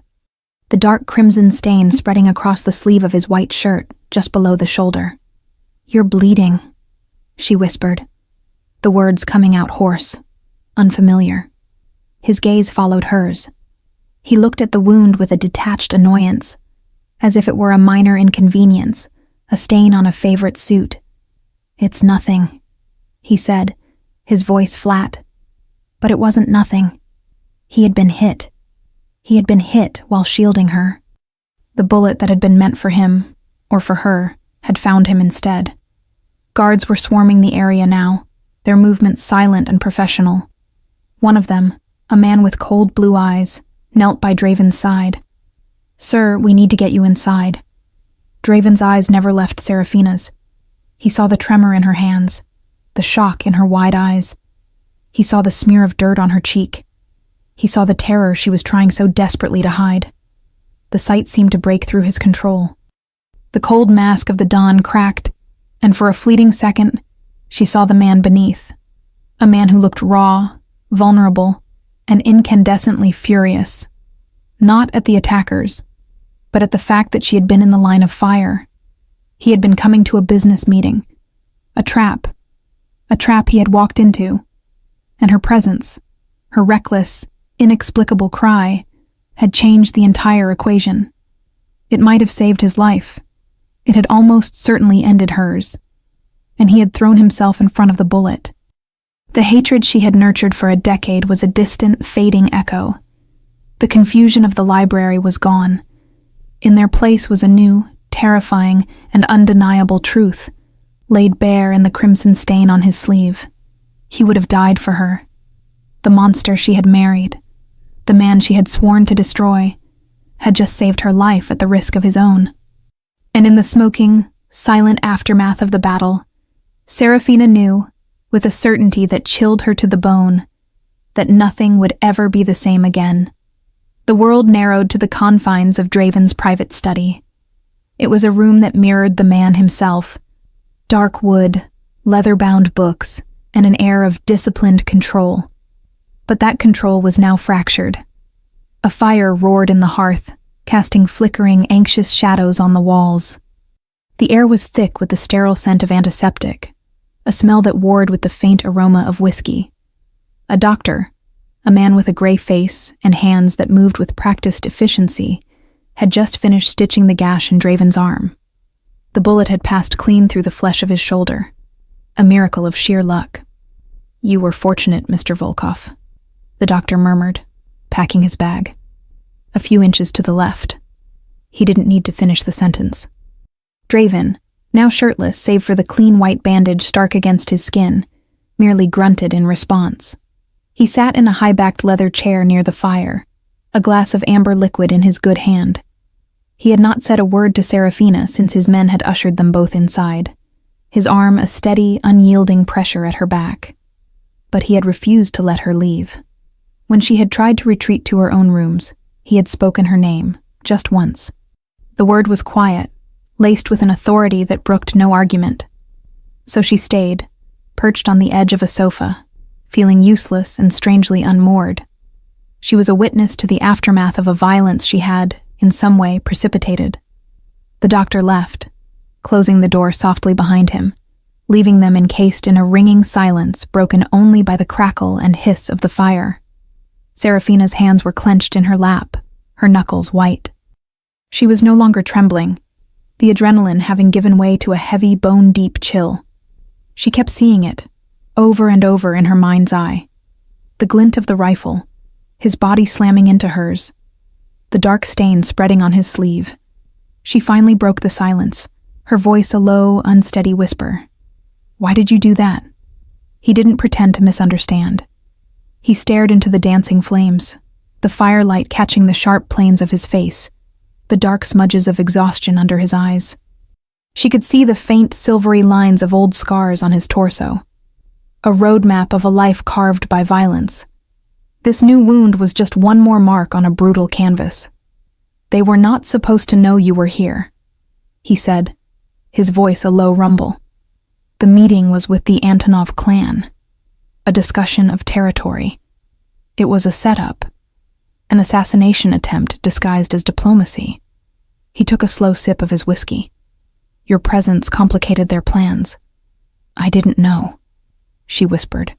The dark crimson stain spreading across the sleeve of his white shirt, just below the shoulder. "You're bleeding," she whispered, the words coming out hoarse, unfamiliar. His gaze followed hers. He looked at the wound with a detached annoyance, as if it were a minor inconvenience, a stain on a favorite suit. "It's nothing," he said, his voice flat. But it wasn't nothing. He had been hit. He had been hit while shielding her. The bullet that had been meant for him, or for her, had found him instead. Guards were swarming the area now, their movements silent and professional. One of them, a man with cold blue eyes, knelt by Draven's side. "Sir, we need to get you inside." Draven's eyes never left Seraphina's. He saw the tremor in her hands, the shock in her wide eyes. He saw the smear of dirt on her cheek. He saw the terror she was trying so desperately to hide. The sight seemed to break through his control. The cold mask of the dawn cracked, and for a fleeting second, she saw the man beneath. A man who looked raw, vulnerable, and incandescently furious. Not at the attackers, but at the fact that she had been in the line of fire. He had been coming to a business meeting. A trap he had walked into. And her presence, her reckless, inexplicable cry, had changed the entire equation. It might have saved his life. It had almost certainly ended hers. And he had thrown himself in front of the bullet. The hatred she had nurtured for a decade was a distant, fading echo. The confusion of the library was gone. In their place was a new, terrifying, and undeniable truth, laid bare in the crimson stain on his sleeve. He would have died for her. The monster she had married, the man she had sworn to destroy, had just saved her life at the risk of his own. And in the smoking, silent aftermath of the battle, Seraphina knew, with a certainty that chilled her to the bone, that nothing would ever be the same again. The world narrowed to the confines of Draven's private study. It was a room that mirrored the man himself. Dark wood, leather-bound books, and an air of disciplined control. But that control was now fractured. A fire roared in the hearth, casting flickering, anxious shadows on the walls. The air was thick with the sterile scent of antiseptic, a smell that warred with the faint aroma of whiskey. A doctor, a man with a gray face and hands that moved with practiced efficiency, had just finished stitching the gash in Draven's arm. The bullet had passed clean through the flesh of his shoulder, a miracle of sheer luck. "You were fortunate, Mr. Volkov," the doctor murmured, packing his bag. a few inches to the left. He didn't need to finish the sentence. Draven, now shirtless save for the clean white bandage stark against his skin, merely grunted in response. He sat in a high-backed leather chair near the fire, a glass of amber liquid in his good hand. He had not said a word to Seraphina since his men had ushered them both inside, his arm a steady, unyielding pressure at her back. But he had refused to let her leave. When she had tried to retreat to her own rooms, he had spoken her name, just once. The word was quiet, laced with an authority that brooked no argument. So she stayed, perched on the edge of a sofa, feeling useless and strangely unmoored. She was a witness to the aftermath of a violence she had, in some way, precipitated. The doctor left, closing the door softly behind him, leaving them encased in a ringing silence broken only by the crackle and hiss of the fire. Seraphina's hands were clenched in her lap, her knuckles white. She was no longer trembling, the adrenaline having given way to a heavy, bone-deep chill. She kept seeing it, over and over in her mind's eye. The glint of the rifle, his body slamming into hers, the dark stain spreading on his sleeve. She finally broke the silence, her voice a low, unsteady whisper. "Why did you do that?" He didn't pretend to misunderstand. He stared into the dancing flames, the firelight catching the sharp planes of his face, the dark smudges of exhaustion under his eyes. She could see the faint, silvery lines of old scars on his torso, a roadmap of a life carved by violence. This new wound was just one more mark on a brutal canvas. "They were not supposed to know you were here," he said, his voice a low rumble. The meeting was with the Antonov clan, a discussion of territory. It was a setup, an assassination attempt disguised as diplomacy. He took a slow sip of his whiskey. "Your presence complicated their plans." "I didn't know," she whispered.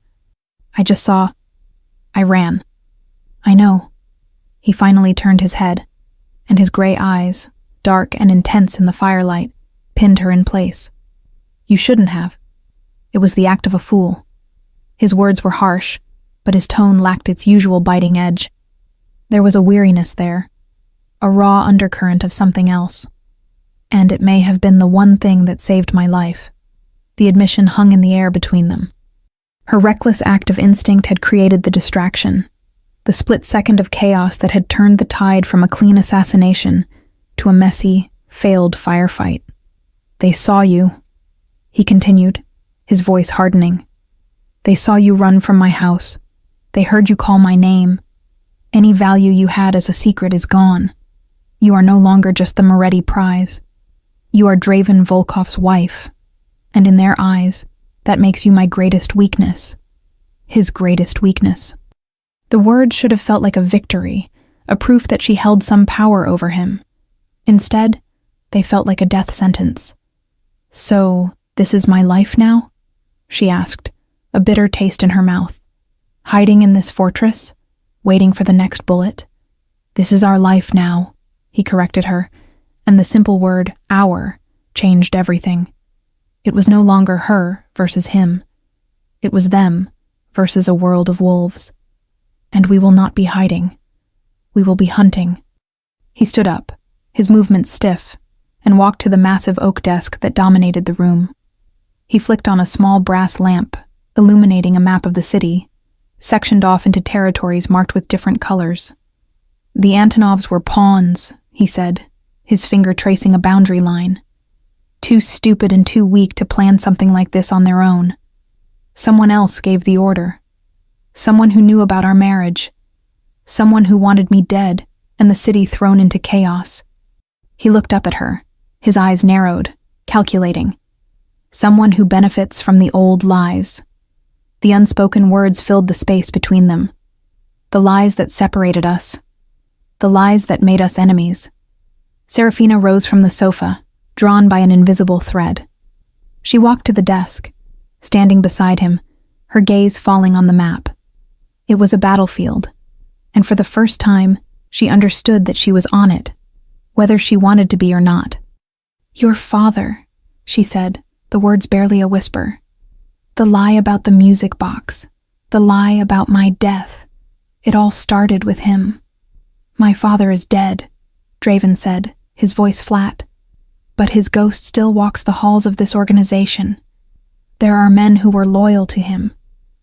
I ran." "I know." He finally turned his head, and his gray eyes, dark and intense in the firelight, pinned her in place. "You shouldn't have. It was the act of a fool." His words were harsh, but his tone lacked its usual biting edge. There was a weariness there, a raw undercurrent of something else. And it may have been the one thing that saved my life. The admission hung in the air between them. Her reckless act of instinct had created the distraction, the split second of chaos that had turned the tide from a clean assassination to a messy, failed firefight. "They saw you," he continued, his voice hardening. "They saw you run from my house. They heard you call my name. Any value you had as a secret is gone. You are no longer just the Moretti prize. You are Draven Volkov's wife, and in their eyes, that makes you my greatest weakness. His greatest weakness." The words should have felt like a victory, a proof that she held some power over him. Instead, they felt like a death sentence. "So, this is my life now?" she asked, a bitter taste in her mouth. "Hiding in this fortress, waiting for the next bullet?" "This is our life now," he corrected her, and the simple word, "our," changed everything. It was no longer her versus him. It was them versus a world of wolves. "And we will not be hiding. We will be hunting." He stood up, his movements stiff, and walked to the massive oak desk that dominated the room. He flicked on a small brass lamp, illuminating a map of the city, sectioned off into territories marked with different colors. "The Antonovs were pawns," he said, his finger tracing a boundary line. "Too stupid and too weak to plan something like this on their own. Someone else gave the order. Someone who knew about our marriage. Someone who wanted me dead and the city thrown into chaos." He looked up at her, his eyes narrowed, calculating. "Someone who benefits from the old lies." The unspoken words filled the space between them. The lies that separated us. The lies that made us enemies. Seraphina rose from the sofa, drawn by an invisible thread. She walked to the desk, standing beside him, her gaze falling on the map. It was a battlefield, and for the first time, she understood that she was on it, whether she wanted to be or not. "Your father," she said, the words barely a whisper. "The lie about the music box, the lie about my death, it all started with him." "My father is dead," Draven said, his voice flat. "But his ghost still walks the halls of this organization. There are men who were loyal to him,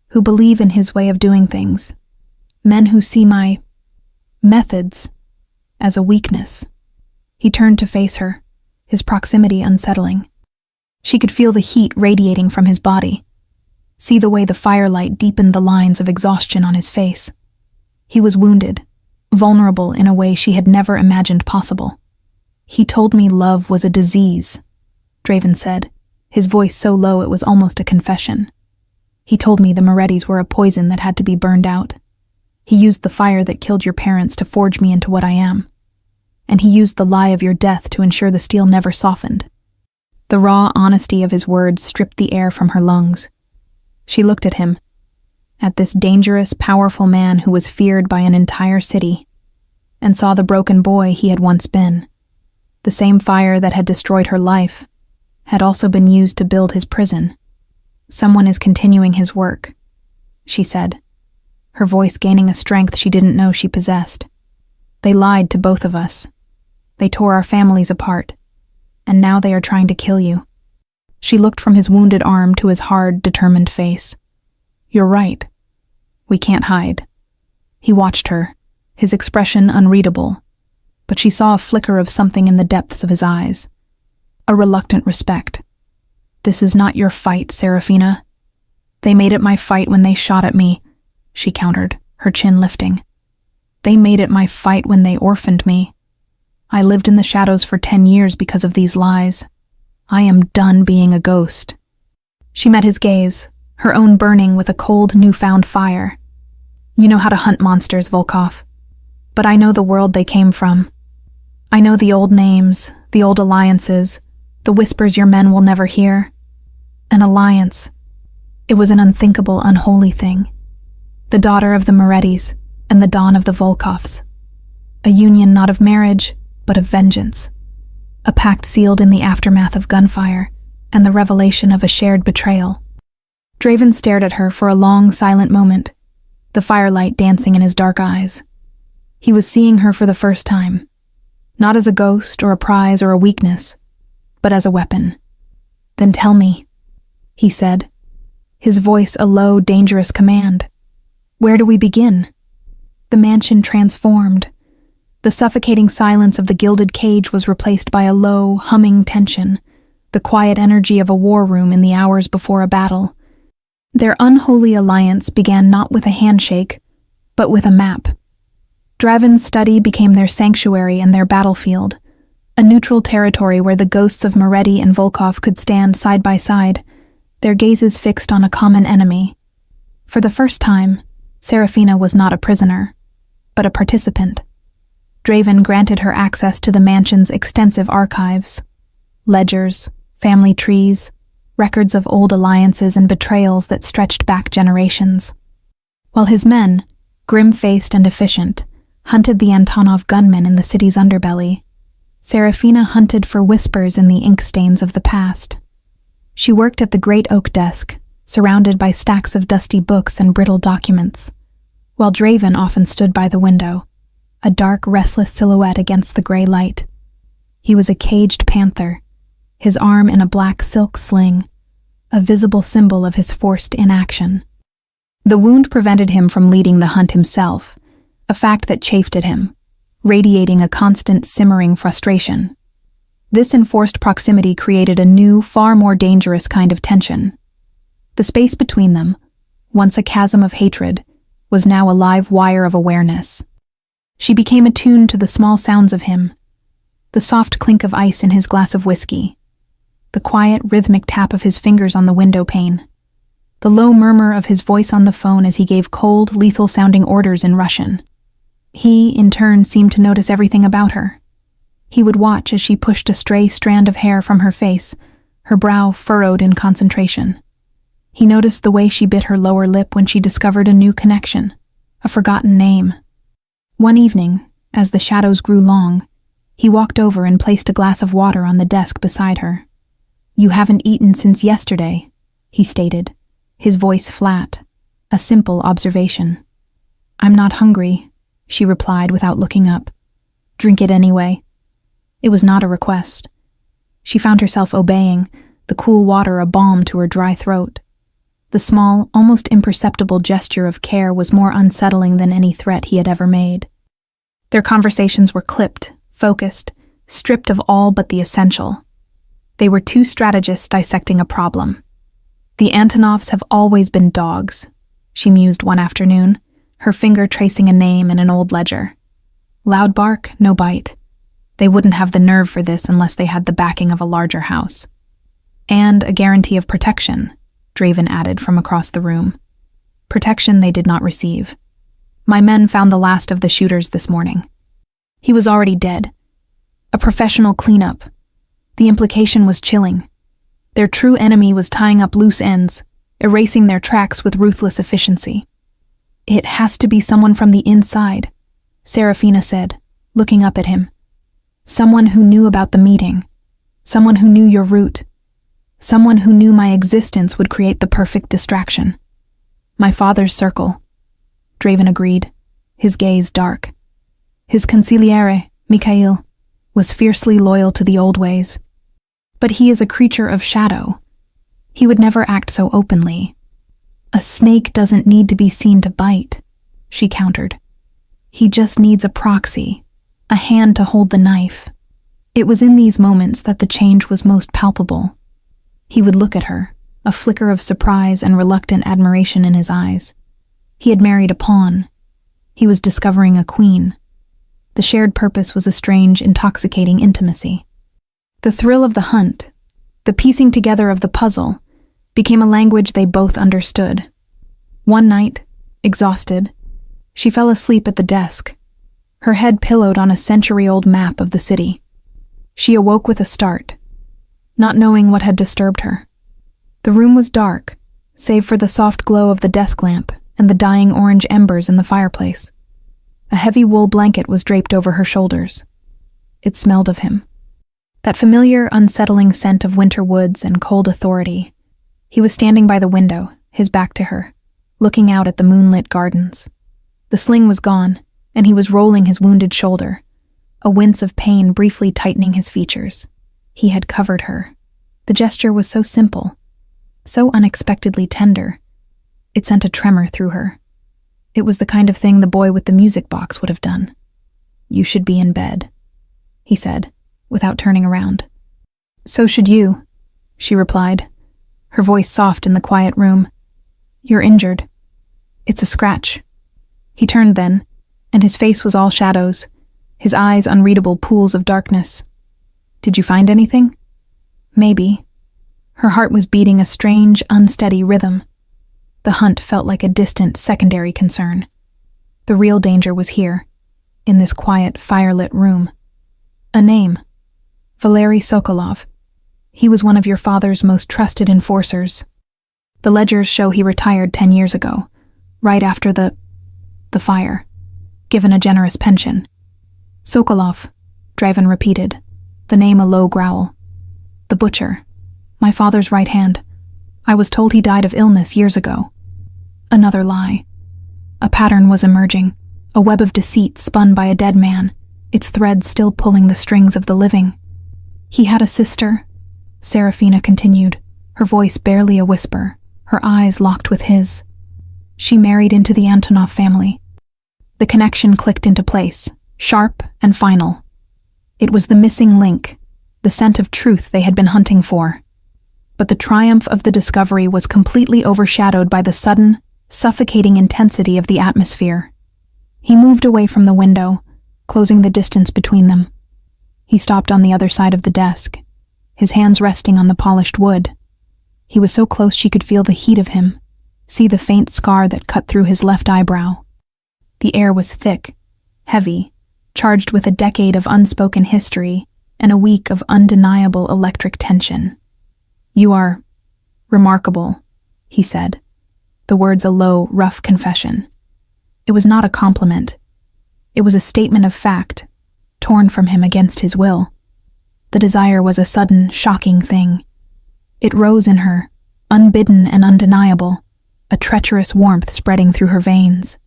who believe in his way of doing things. Men who see my methods as a weakness." He turned to face her, his proximity unsettling. She could feel the heat radiating from his body, see the way the firelight deepened the lines of exhaustion on his face. He was wounded, vulnerable in a way she had never imagined possible. "He told me love was a disease," Draven said, his voice so low it was almost a confession. "He told me the Morettis were a poison that had to be burned out. He used the fire that killed your parents to forge me into what I am. And he used the lie of your death to ensure the steel never softened." The raw honesty of his words stripped the air from her lungs. She looked at him, at this dangerous, powerful man who was feared by an entire city, and saw the broken boy he had once been. The same fire that had destroyed her life had also been used to build his prison. "Someone is continuing his work," she said, her voice gaining a strength she didn't know she possessed. "They lied to both of us. They tore our families apart, and now they are trying to kill you." She looked from his wounded arm to his hard, determined face. "You're right. We can't hide." He watched her, his expression unreadable, but she saw a flicker of something in the depths of his eyes. A reluctant respect. "This is not your fight, Serafina." "They made it my fight when they shot at me," she countered, her chin lifting. "They made it my fight when they orphaned me. I lived in the shadows for 10 years because of these lies. I am done being a ghost." She met his gaze, her own burning with a cold, newfound fire. "You know how to hunt monsters, Volkov. But I know the world they came from. I know the old names, the old alliances, the whispers your men will never hear. An alliance. It was an unthinkable, unholy thing. The daughter of the Morettis and the dawn of the Volkovs. A union not of marriage, but of vengeance. A pact sealed in the aftermath of gunfire and the revelation of a shared betrayal." Draven stared at her for a long, silent moment, the firelight dancing in his dark eyes. He was seeing her for the first time, not as a ghost or a prize or a weakness, but as a weapon. "Then tell me," he said, his voice a low, dangerous command. "Where do we begin?" The mansion transformed. The suffocating silence of the gilded cage was replaced by a low, humming tension, the quiet energy of a war room in the hours before a battle. Their unholy alliance began not with a handshake, but with a map. Draven's study became their sanctuary and their battlefield, a neutral territory where the ghosts of Moretti and Volkov could stand side by side, their gazes fixed on a common enemy. For the first time, Serafina was not a prisoner, but a participant. Draven granted her access to the mansion's extensive archives, ledgers, family trees, records of old alliances and betrayals that stretched back generations. While his men, grim-faced and efficient, hunted the Antonov gunmen in the city's underbelly, Serafina hunted for whispers in the ink stains of the past. She worked at the great oak desk, surrounded by stacks of dusty books and brittle documents, while Draven often stood by the window, a dark, restless silhouette against the gray light. He was a caged panther, his arm in a black silk sling, a visible symbol of his forced inaction. The wound prevented him from leading the hunt himself, a fact that chafed at him, radiating a constant simmering frustration. This enforced proximity created a new, far more dangerous kind of tension. The space between them, once a chasm of hatred, was now a live wire of awareness. She became attuned to the small sounds of him, the soft clink of ice in his glass of whiskey, the quiet, rhythmic tap of his fingers on the window pane, the low murmur of his voice on the phone as he gave cold, lethal-sounding orders in Russian. He, in turn, seemed to notice everything about her. He would watch as she pushed a stray strand of hair from her face, her brow furrowed in concentration. He noticed the way she bit her lower lip when she discovered a new connection, a forgotten name. One evening, as the shadows grew long, he walked over and placed a glass of water on the desk beside her. "You haven't eaten since yesterday," he stated, his voice flat, a simple observation. "I'm not hungry," she replied without looking up. Drink it anyway. It was not a request. She found herself obeying, the cool water a balm to her dry throat. The small, almost imperceptible gesture of care was more unsettling than any threat he had ever made. Their conversations were clipped, focused, stripped of all but the essential. They were two strategists dissecting a problem. The Antonovs have always been dogs, she mused one afternoon, her finger tracing a name in an old ledger. Loud bark, no bite. They wouldn't have the nerve for this unless they had the backing of a larger house. And a guarantee of protection, Draven added from across the room. Protection they did not receive. My men found the last of the shooters this morning. He was already dead. A professional cleanup. The implication was chilling. Their true enemy was tying up loose ends, erasing their tracks with ruthless efficiency. It has to be someone from the inside, Serafina said, looking up at him. Someone who knew about the meeting. Someone who knew your route. Someone who knew my existence would create the perfect distraction. My father's circle. Draven agreed, his gaze dark. His consigliere, Mikhail, was fiercely loyal to the old ways. But he is a creature of shadow. He would never act so openly. A snake doesn't need to be seen to bite, she countered. He just needs a proxy, a hand to hold the knife. It was in these moments that the change was most palpable. He would look at her, a flicker of surprise and reluctant admiration in his eyes. He had married a pawn. He was discovering a queen. The shared purpose was a strange, intoxicating intimacy. The thrill of the hunt, the piecing together of the puzzle, became a language they both understood. One night, exhausted, she fell asleep at the desk, her head pillowed on a century-old map of the city. She awoke with a start, not knowing what had disturbed her. The room was dark, save for the soft glow of the desk lamp and the dying orange embers in the fireplace. A heavy wool blanket was draped over her shoulders. It smelled of him. That familiar, unsettling scent of winter woods and cold authority. He was standing by the window, his back to her, looking out at the moonlit gardens. The sling was gone, and he was rolling his wounded shoulder, a wince of pain briefly tightening his features. He had covered her. The gesture was so simple, so unexpectedly tender. It sent a tremor through her. It was the kind of thing the boy with the music box would have done. "You should be in bed," he said, without turning around. "So should you," she replied, her voice soft in the quiet room. "You're injured. It's a scratch." He turned then, and his face was all shadows, his eyes unreadable pools of darkness. "Did you find anything?" "Maybe." Her heart was beating a strange, unsteady rhythm. The hunt felt like a distant, secondary concern. The real danger was here, in this quiet, firelit room. A name. Valery Sokolov. He was one of your father's most trusted enforcers. The ledgers show he retired 10 years ago, right after the fire, given a generous pension. Sokolov, Draven repeated, the name a low growl. The butcher. My father's right hand. I was told he died of illness years ago. Another lie. A pattern was emerging, a web of deceit spun by a dead man, its threads still pulling the strings of the living. He had a sister, Serafina continued, her voice barely a whisper, her eyes locked with his. She married into the Antonov family. The connection clicked into place, sharp and final. It was the missing link, the scent of truth they had been hunting for. But the triumph of the discovery was completely overshadowed by the sudden, suffocating intensity of the atmosphere. He moved away from the window, closing the distance between them. He stopped on the other side of the desk, his hands resting on the polished wood. He was so close she could feel the heat of him, see the faint scar that cut through his left eyebrow. The air was thick, heavy, charged with a decade of unspoken history and a week of undeniable electric tension. "You are remarkable," he said, the words a low, rough confession. It was not a compliment. It was a statement of fact, torn from him against his will. The desire was a sudden, shocking thing. It rose in her, unbidden and undeniable, a treacherous warmth spreading through her veins.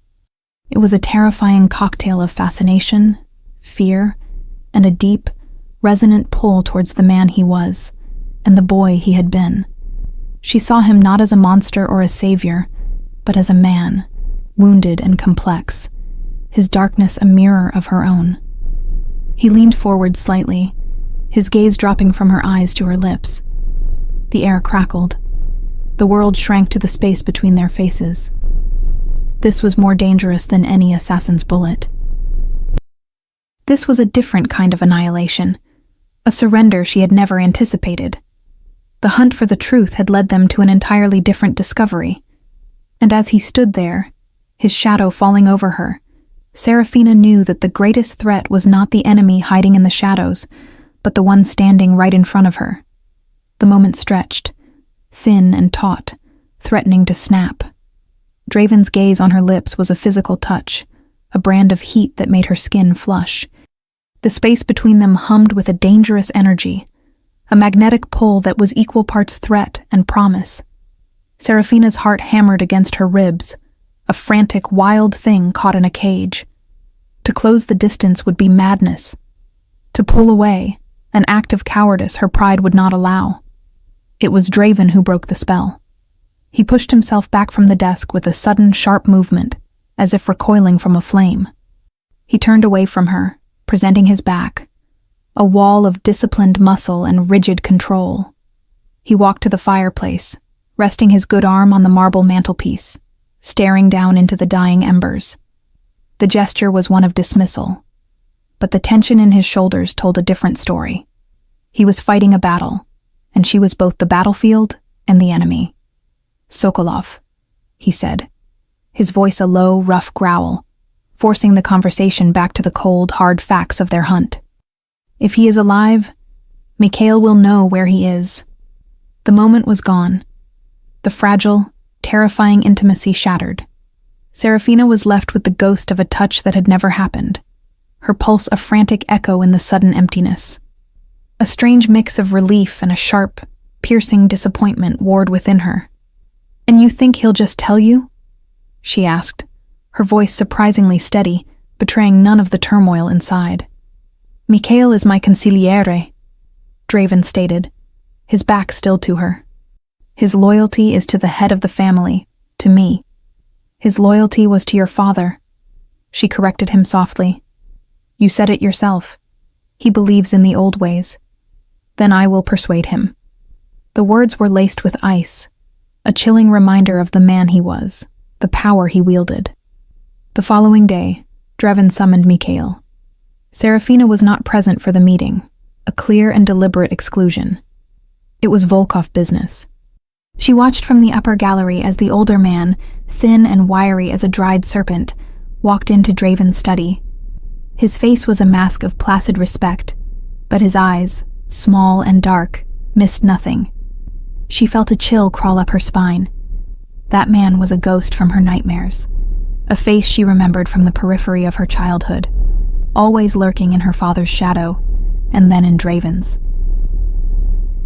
It was a terrifying cocktail of fascination, fear, and a deep, resonant pull towards the man he was, and the boy he had been. She saw him not as a monster or a savior, but as a man, wounded and complex, his darkness a mirror of her own. He leaned forward slightly, his gaze dropping from her eyes to her lips. The air crackled. The world shrank to the space between their faces. This was more dangerous than any assassin's bullet. This was a different kind of annihilation, a surrender she had never anticipated. The hunt for the truth had led them to an entirely different discovery. And as he stood there, his shadow falling over her, Serafina knew that the greatest threat was not the enemy hiding in the shadows, but the one standing right in front of her. The moment stretched, thin and taut, threatening to snap. Draven's gaze on her lips was a physical touch, a brand of heat that made her skin flush. The space between them hummed with a dangerous energy, a magnetic pull that was equal parts threat and promise. Serafina's heart hammered against her ribs, a frantic, wild thing caught in a cage. To close the distance would be madness. To pull away, an act of cowardice her pride would not allow. It was Draven who broke the spell. He pushed himself back from the desk with a sudden, sharp movement, as if recoiling from a flame. He turned away from her, presenting his back, a wall of disciplined muscle and rigid control. He walked to the fireplace, resting his good arm on the marble mantelpiece, staring down into the dying embers. The gesture was one of dismissal, but the tension in his shoulders told a different story. He was fighting a battle, and she was both the battlefield and the enemy. "Sokolov," he said, his voice a low, rough growl, forcing the conversation back to the cold, hard facts of their hunt. "If he is alive, Mikhail will know where he is." The moment was gone. The fragile, terrifying intimacy shattered. Serafina was left with the ghost of a touch that had never happened, her pulse a frantic echo in the sudden emptiness. A strange mix of relief and a sharp, piercing disappointment warred within her. "And you think he'll just tell you?" she asked, her voice surprisingly steady, betraying none of the turmoil inside. "Mikhail is my consigliere," Draven stated, his back still to her. "His loyalty is to the head of the family, to me. His loyalty was to your father," she corrected him softly. "You said it yourself. He believes in the old ways. Then I will persuade him." The words were laced with ice, a chilling reminder of the man he was, the power he wielded. The following day, Draven summoned Mikhail. Serafina was not present for the meeting, a clear and deliberate exclusion. It was Volkov business. She watched from the upper gallery as the older man, thin and wiry as a dried serpent, walked into Draven's study. His face was a mask of placid respect, but his eyes, small and dark, missed nothing. She felt a chill crawl up her spine. That man was a ghost from her nightmares, a face she remembered from the periphery of her childhood, always lurking in her father's shadow, and then in Draven's.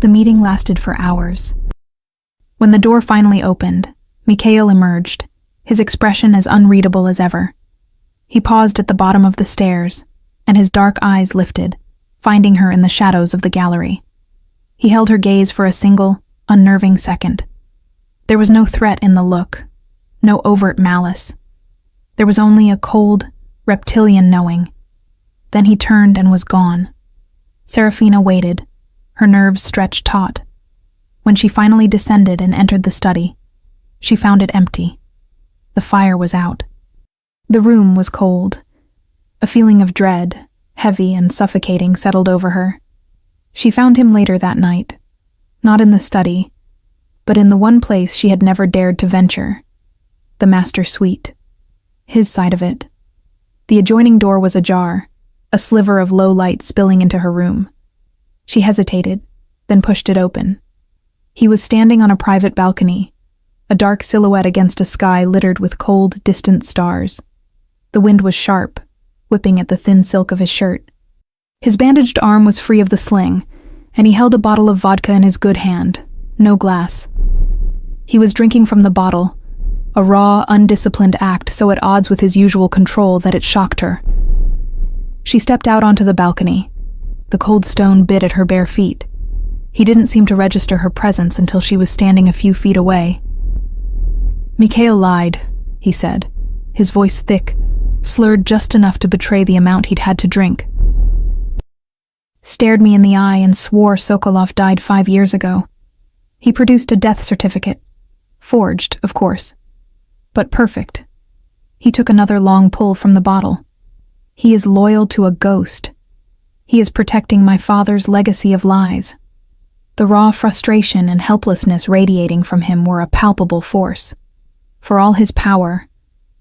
The meeting lasted for hours. When the door finally opened, Mikhail emerged, his expression as unreadable as ever. He paused at the bottom of the stairs, and his dark eyes lifted, finding her in the shadows of the gallery. He held her gaze for a single, unnerving second. There was no threat in the look, no overt malice. There was only a cold, reptilian knowing. Then he turned and was gone. Serafina waited, her nerves stretched taut. When she finally descended and entered the study, she found it empty. The fire was out. The room was cold. A feeling of dread, heavy and suffocating, settled over her. She found him later that night, not in the study, but in the one place she had never dared to venture, the master suite. His side of it. The adjoining door was ajar, a sliver of low light spilling into her room. She hesitated, then pushed it open. He was standing on a private balcony, a dark silhouette against a sky littered with cold, distant stars. The wind was sharp, whipping at the thin silk of his shirt. His bandaged arm was free of the sling, and he held a bottle of vodka in his good hand, no glass. He was drinking from the bottle, a raw, undisciplined act so at odds with his usual control that it shocked her. She stepped out onto the balcony. The cold stone bit at her bare feet. He didn't seem to register her presence until she was standing a few feet away. "Mikhail lied," he said, his voice thick, slurred just enough to betray the amount he'd had to drink. "Stared me in the eye and swore Sokolov died 5 years ago. He produced a death certificate. Forged, of course. But perfect." He took another long pull from the bottle. "He is loyal to a ghost. He is protecting my father's legacy of lies." The raw frustration and helplessness radiating from him were a palpable force. For all his power,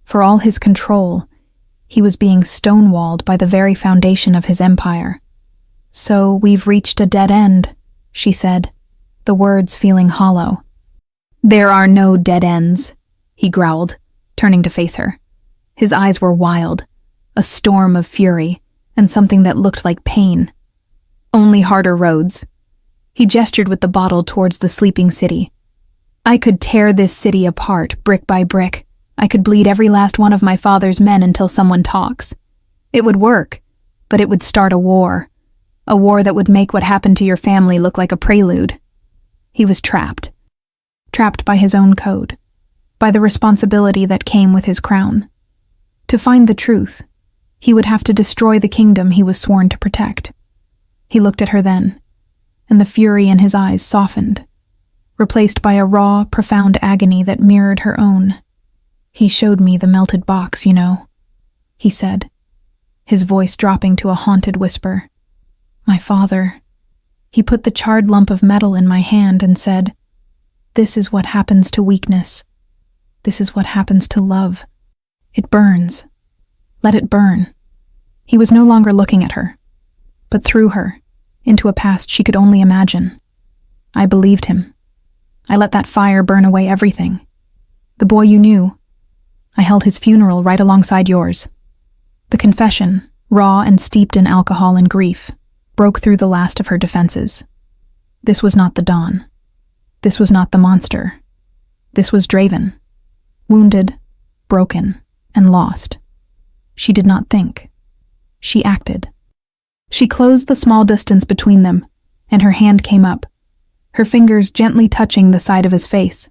for all his control, he was being stonewalled by the very foundation of his empire. "So we've reached a dead end," she said, the words feeling hollow. "There are no dead ends," he growled, turning to face her. His eyes were wild, a storm of fury, and something that looked like pain. "Only harder roads." He gestured with the bottle towards the sleeping city. "I could tear this city apart, brick by brick. I could bleed every last one of my father's men until someone talks. It would work, but it would start a war that would make what happened to your family look like a prelude." He was trapped by his own code, by the responsibility that came with his crown. To find the truth, he would have to destroy the kingdom he was sworn to protect. He looked at her then, and the fury in his eyes softened, replaced by a raw, profound agony that mirrored her own. "He showed me the melted box, you know," he said, his voice dropping to a haunted whisper. "My father, he put the charred lump of metal in my hand and said, 'This is what happens to weakness. This is what happens to love. It burns. Let it burn.'" He was no longer looking at her, but through her, into a past she could only imagine. "I believed him. I let that fire burn away everything. The boy you knew. I held his funeral right alongside yours." The confession, raw and steeped in alcohol and grief, broke through the last of her defenses. This was not the Dawn. This was not the monster. This was Draven. Wounded, broken, and lost. She did not think. She acted. She closed the small distance between them, and her hand came up, her fingers gently touching the side of his face.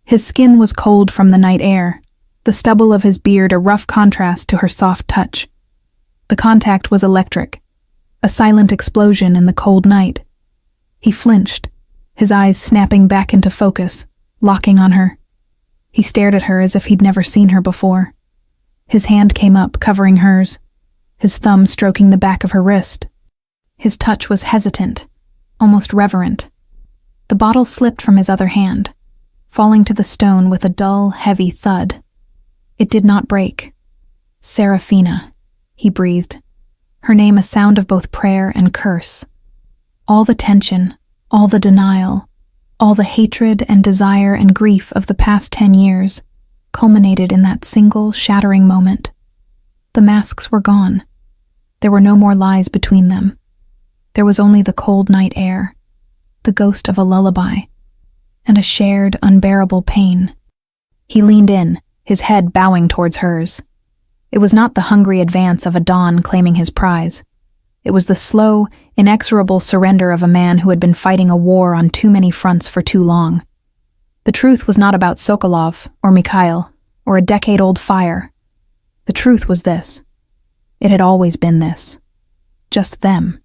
His skin was cold from the night air, the stubble of his beard a rough contrast to her soft touch. The contact was electric, a silent explosion in the cold night. He flinched, his eyes snapping back into focus, locking on her. He stared at her as if he'd never seen her before. His hand came up, covering hers, his thumb stroking the back of her wrist. His touch was hesitant, almost reverent. The bottle slipped from his other hand, falling to the stone with a dull, heavy thud. It did not break. "Serafina," he breathed, her name a sound of both prayer and curse. All the tension, all the denial, all the hatred and desire and grief of the past 10 years culminated in that single, shattering moment. The masks were gone. There were no more lies between them. There was only the cold night air, the ghost of a lullaby, and a shared, unbearable pain. He leaned in, his head bowing towards hers. It was not the hungry advance of a Dawn claiming his prize. It was the slow, inexorable surrender of a man who had been fighting a war on too many fronts for too long. The truth was not about Sokolov, or Mikhail, or a decade-old fire. The truth was this. It had always been this. Just them.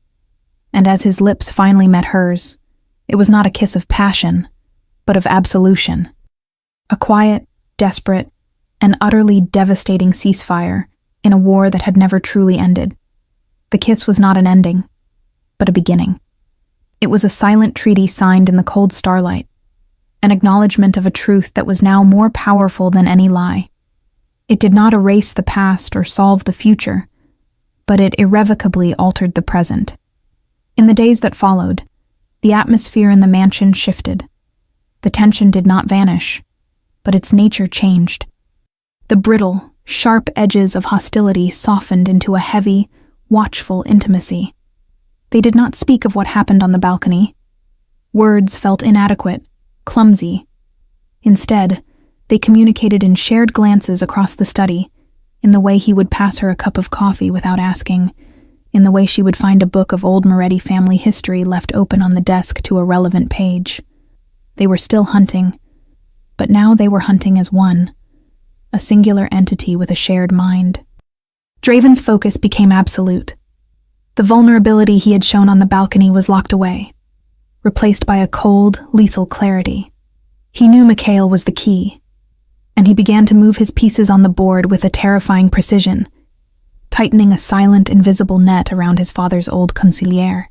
And as his lips finally met hers, it was not a kiss of passion, but of absolution. A quiet, desperate, and utterly devastating ceasefire in a war that had never truly ended. The kiss was not an ending, but a beginning. It was a silent treaty signed in the cold starlight, an acknowledgement of a truth that was now more powerful than any lie. It did not erase the past or solve the future, but it irrevocably altered the present. In the days that followed, the atmosphere in the mansion shifted. The tension did not vanish, but its nature changed. The brittle, sharp edges of hostility softened into a heavy, watchful intimacy. They did not speak of what happened on the balcony. Words felt inadequate, clumsy. Instead, They communicated in shared glances across the study, in the way he would pass her a cup of coffee without asking, in the way she would find a book of old Moretti family history left open on the desk to a relevant page. They were still hunting, but now they were hunting as one, a singular entity with a shared mind. Draven's focus became absolute. The vulnerability he had shown on the balcony was locked away, replaced by a cold, lethal clarity. He knew Mikhail was the key, and he began to move his pieces on the board with a terrifying precision, tightening a silent, invisible net around his father's old consigliere.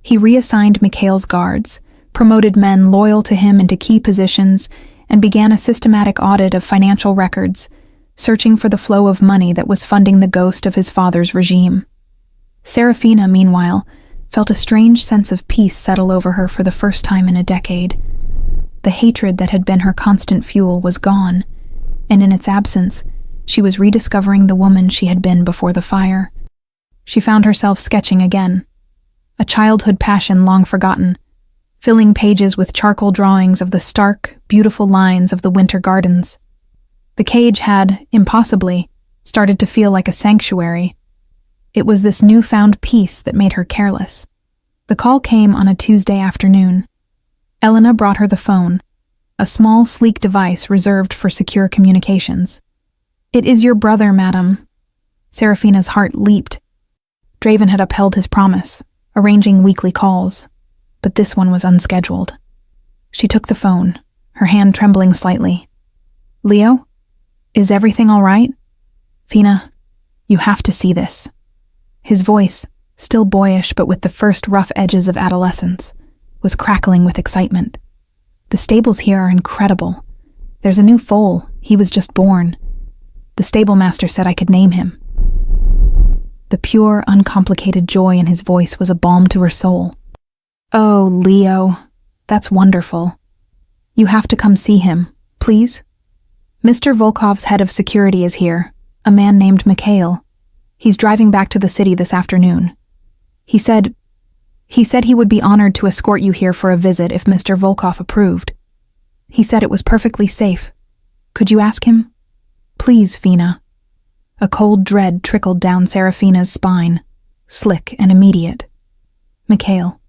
He reassigned Mikhail's guards, promoted men loyal to him into key positions, and began a systematic audit of financial records, searching for the flow of money that was funding the ghost of his father's regime. Serafina, meanwhile, felt a strange sense of peace settle over her for the first time in a decade. The hatred that had been her constant fuel was gone, and in its absence, she was rediscovering the woman she had been before the fire. She found herself sketching again, a childhood passion long forgotten, filling pages with charcoal drawings of the stark, beautiful lines of the winter gardens. The cage had, impossibly, started to feel like a sanctuary. It was this newfound peace that made her careless. The call came on a Tuesday afternoon. Elena brought her the phone, a small, sleek device reserved for secure communications. "It is your brother, madam." Serafina's heart leaped. Draven had upheld his promise, arranging weekly calls, but this one was unscheduled. She took the phone, her hand trembling slightly. "Leo? Is everything all right?" "Fina, you have to see this." His voice, still boyish but with the first rough edges of adolescence, was crackling with excitement. "The stables here are incredible. There's a new foal. He was just born. The stable master said I could name him." The pure, uncomplicated joy in his voice was a balm to her soul. "Oh, Leo, that's wonderful. You have to come see him, please. Mr. Volkov's head of security is here, a man named Mikhail. He's driving back to the city this afternoon. He said he would be honored to escort you here for a visit if Mr. Volkov approved. He said it was perfectly safe. Could you ask him? Please, Fina." A cold dread trickled down Serafina's spine, slick and immediate. Mikhail.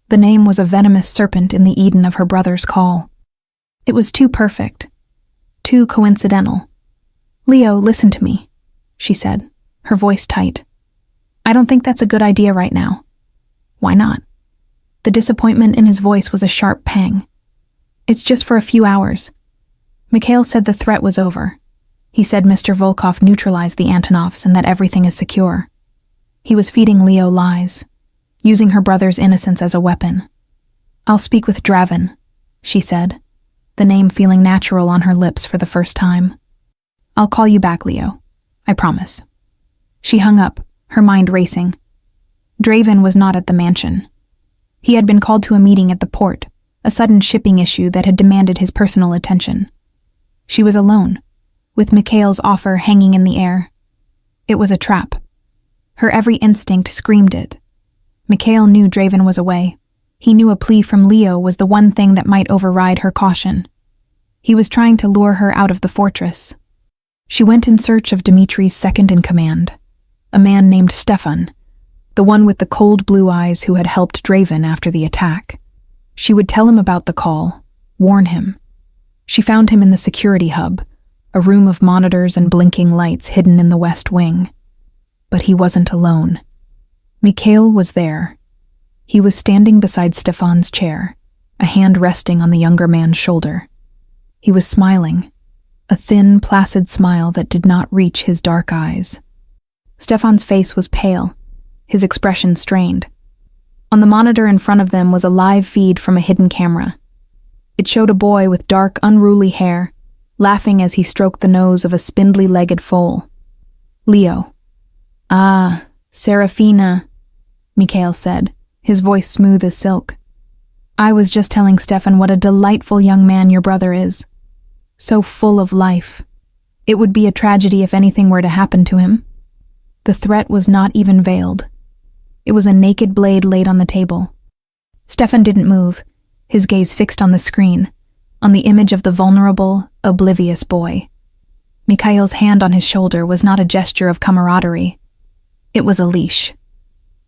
The name was a venomous serpent in the Eden of her brother's call. It was too perfect, too coincidental. "Leo, listen to me," she said, her voice tight. "I don't think that's a good idea right now." "Why not?" The disappointment in his voice was a sharp pang. "It's just for a few hours. Mikhail said the threat was over. He said Mr. Volkov neutralized the Antonovs and that everything is secure. He was feeding Leo lies, using her brother's innocence as a weapon. I'll speak with Draven," she said, the name feeling natural on her lips for the first time. "I'll call you back, Leo. I promise." She hung up, her mind racing. Draven was not at the mansion. He had been called to a meeting at the port, a sudden shipping issue that had demanded his personal attention. She was alone, with Mikhail's offer hanging in the air. It was a trap. Her every instinct screamed it. Mikhail knew Draven was away. He knew a plea from Leo was the one thing that might override her caution. He was trying to lure her out of the fortress. She went in search of Dmitri's second-in-command, a man named Stefan, the one with the cold blue eyes who had helped Draven after the attack. She would tell him about the call, warn him. She found him in the security hub, a room of monitors and blinking lights hidden in the west wing. But he wasn't alone. Mikhail was there. He was standing beside Stefan's chair, a hand resting on the younger man's shoulder. He was smiling, a thin, placid smile that did not reach his dark eyes. Stefan's face was pale, his expression strained. On the monitor in front of them was a live feed from a hidden camera. It showed a boy with dark, unruly hair, laughing as he stroked the nose of a spindly-legged foal. Leo. "Ah, Serafina," Mikhail said, his voice smooth as silk. "I was just telling Stefan what a delightful young man your brother is. So full of life. It would be a tragedy if anything were to happen to him." The threat was not even veiled. It was a naked blade laid on the table. Stefan didn't move, his gaze fixed on the screen, on the image of the vulnerable, oblivious boy. Mikhail's hand on his shoulder was not a gesture of camaraderie. It was a leash.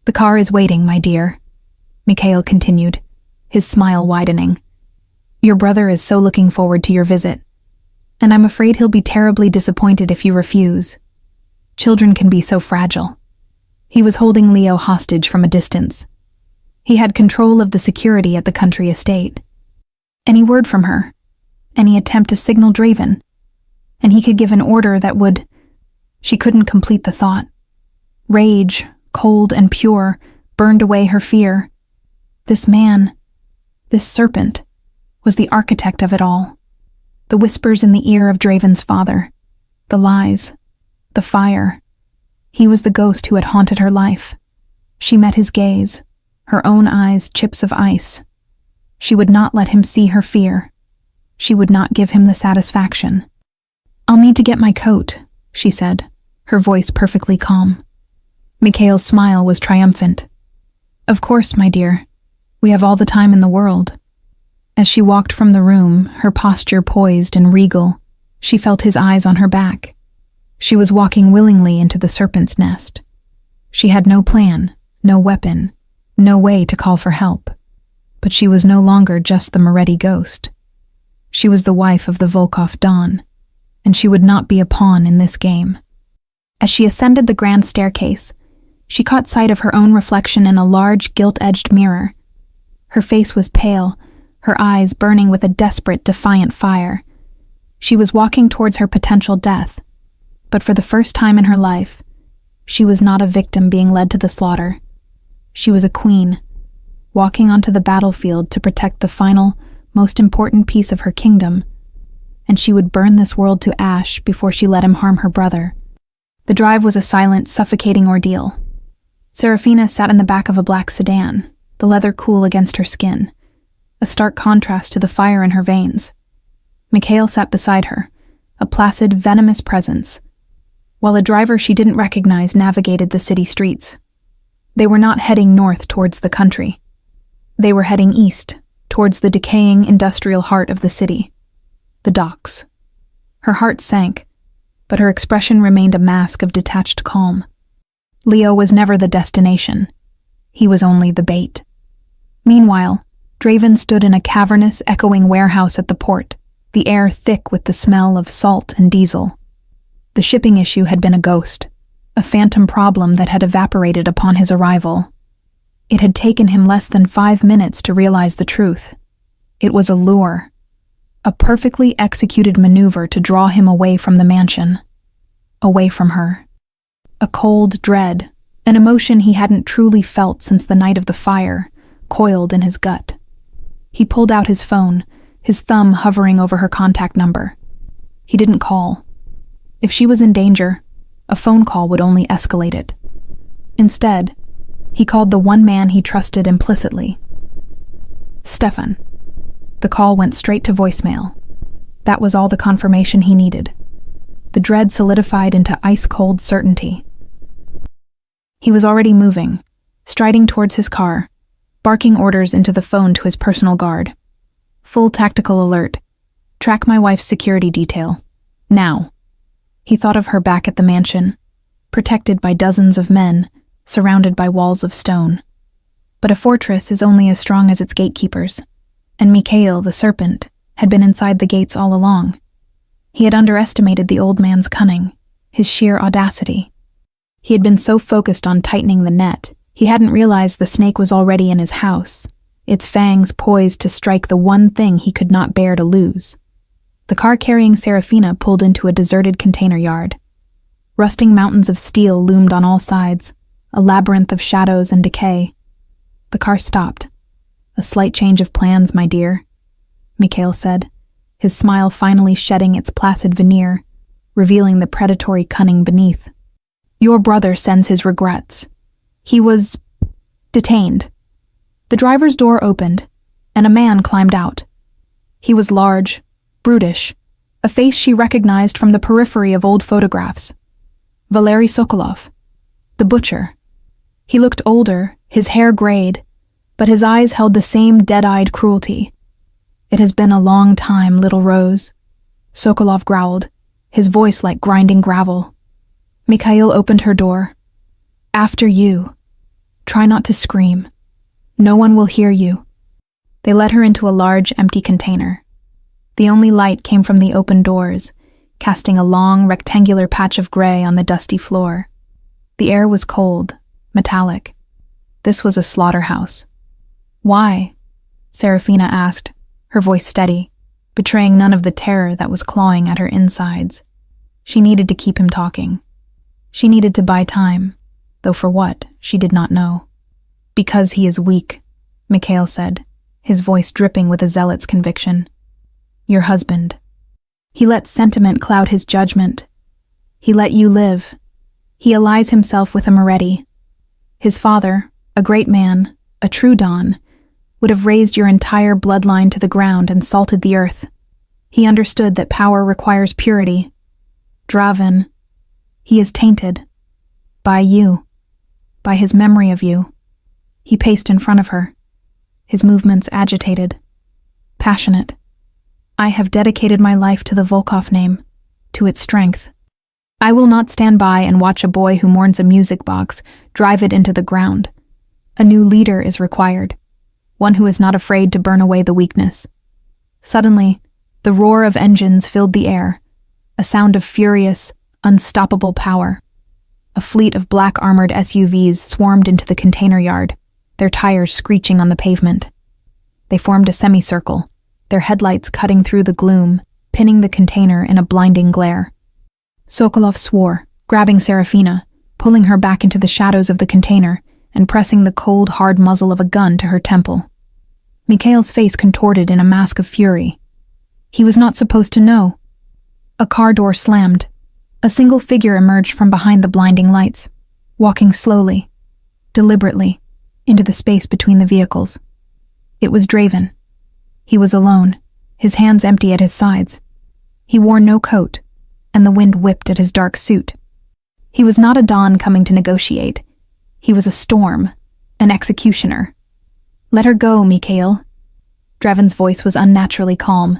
"The car is waiting, my dear," Mikhail continued, his smile widening. "Your brother is so looking forward to your visit, and I'm afraid he'll be terribly disappointed if you refuse. Children can be so fragile." He was holding Leo hostage from a distance. He had control of the security at the country estate. Any word from her, any attempt to signal Draven, and he could give an order that would... She couldn't complete the thought. Rage, cold and pure, burned away her fear. This man, this serpent, was the architect of it all. The whispers in the ear of Draven's father, the lies, the fire. He was the ghost who had haunted her life. She met his gaze, her own eyes chips of ice. She would not let him see her fear. She would not give him the satisfaction. "I'll need to get my coat," she said, her voice perfectly calm. Mikhail's smile was triumphant. "Of course, my dear. We have all the time in the world." As she walked from the room, her posture poised and regal, she felt his eyes on her back. She was walking willingly into the serpent's nest. She had no plan, no weapon, no way to call for help. But she was no longer just the Moretti ghost. She was the wife of the Volkov Don, and she would not be a pawn in this game. As she ascended the grand staircase, she caught sight of her own reflection in a large, gilt-edged mirror. Her face was pale, her eyes burning with a desperate, defiant fire. She was walking towards her potential death, but for the first time in her life, she was not a victim being led to the slaughter. She was a queen, walking onto the battlefield to protect the final, most important piece of her kingdom, and she would burn this world to ash before she let him harm her brother. The drive was a silent, suffocating ordeal. Serafina sat in the back of a black sedan, the leather cool against her skin, a stark contrast to the fire in her veins. Mikhail sat beside her, a placid, venomous presence, while a driver she didn't recognize navigated the city streets. They were not heading north towards the country. They were heading east, towards the decaying industrial heart of the city, the docks. Her heart sank, but her expression remained a mask of detached calm. Leo was never the destination. He was only the bait. Meanwhile, Draven stood in a cavernous, echoing warehouse at the port, the air thick with the smell of salt and diesel. The shipping issue had been a ghost, a phantom problem that had evaporated upon his arrival. It had taken him less than 5 minutes to realize the truth. It was a lure, a perfectly executed maneuver to draw him away from the mansion, away from her. A cold dread, an emotion he hadn't truly felt since the night of the fire, coiled in his gut. He pulled out his phone, his thumb hovering over her contact number. He didn't call. If she was in danger, a phone call would only escalate it. Instead, he called the one man he trusted implicitly. Stefan. The call went straight to voicemail. That was all the confirmation he needed. The dread solidified into ice-cold certainty. He was already moving, striding towards his car, barking orders into the phone to his personal guard. Full tactical alert. Track my wife's security detail. Now. He thought of her back at the mansion, protected by dozens of men, surrounded by walls of stone. But a fortress is only as strong as its gatekeepers, and Mikhail, the serpent, had been inside the gates all along. He had underestimated the old man's cunning, his sheer audacity. He had been so focused on tightening the net, he hadn't realized the snake was already in his house, its fangs poised to strike the one thing he could not bear to lose. The car carrying Serafina pulled into a deserted container yard. Rusting mountains of steel loomed on all sides, a labyrinth of shadows and decay. The car stopped. "A slight change of plans, my dear," Mikhail said, his smile finally shedding its placid veneer, revealing the predatory cunning beneath. "Your brother sends his regrets. He was detained." The driver's door opened, and a man climbed out. He was large, brutish, a face she recognized from the periphery of old photographs. Valery Sokolov, the butcher. He looked older, his hair grayed, but his eyes held the same dead-eyed cruelty. "It has been a long time, little Rose," Sokolov growled, his voice like grinding gravel. Mikhail opened her door. "After you. Try not to scream. No one will hear you." They led her into a large, empty container. The only light came from the open doors, casting a long, rectangular patch of gray on the dusty floor. The air was cold, metallic. This was a slaughterhouse. "Why?" Serafina asked, her voice steady, betraying none of the terror that was clawing at her insides. She needed to keep him talking. She needed to buy time, though for what, she did not know. "Because he is weak," Mikhail said, his voice dripping with a zealot's conviction. "Your husband. He let sentiment cloud his judgment. He let you live. He allies himself with a Moretti. His father, a great man, a true Don, would have razed your entire bloodline to the ground and salted the earth. He understood that power requires purity. Draven, he is tainted. By you. By his memory of you." He paced in front of her, his movements agitated, passionate. "I have dedicated my life to the Volkov name, to its strength. I will not stand by and watch a boy who mourns a music box drive it into the ground. A new leader is required, one who is not afraid to burn away the weakness." Suddenly, the roar of engines filled the air, a sound of furious, unstoppable power. A fleet of black-armored SUVs swarmed into the container yard, their tires screeching on the pavement. They formed a semicircle, their headlights cutting through the gloom, pinning the container in a blinding glare. Sokolov swore, grabbing Serafina, pulling her back into the shadows of the container, and pressing the cold, hard muzzle of a gun to her temple. Mikhail's face contorted in a mask of fury. He was not supposed to know. A car door slammed. A single figure emerged from behind the blinding lights, walking slowly, deliberately, into the space between the vehicles. It was Draven. He was alone, his hands empty at his sides. He wore no coat, and the wind whipped at his dark suit. He was not a Don coming to negotiate. He was a storm, an executioner. "Let her go, Mikhail." Draven's voice was unnaturally calm,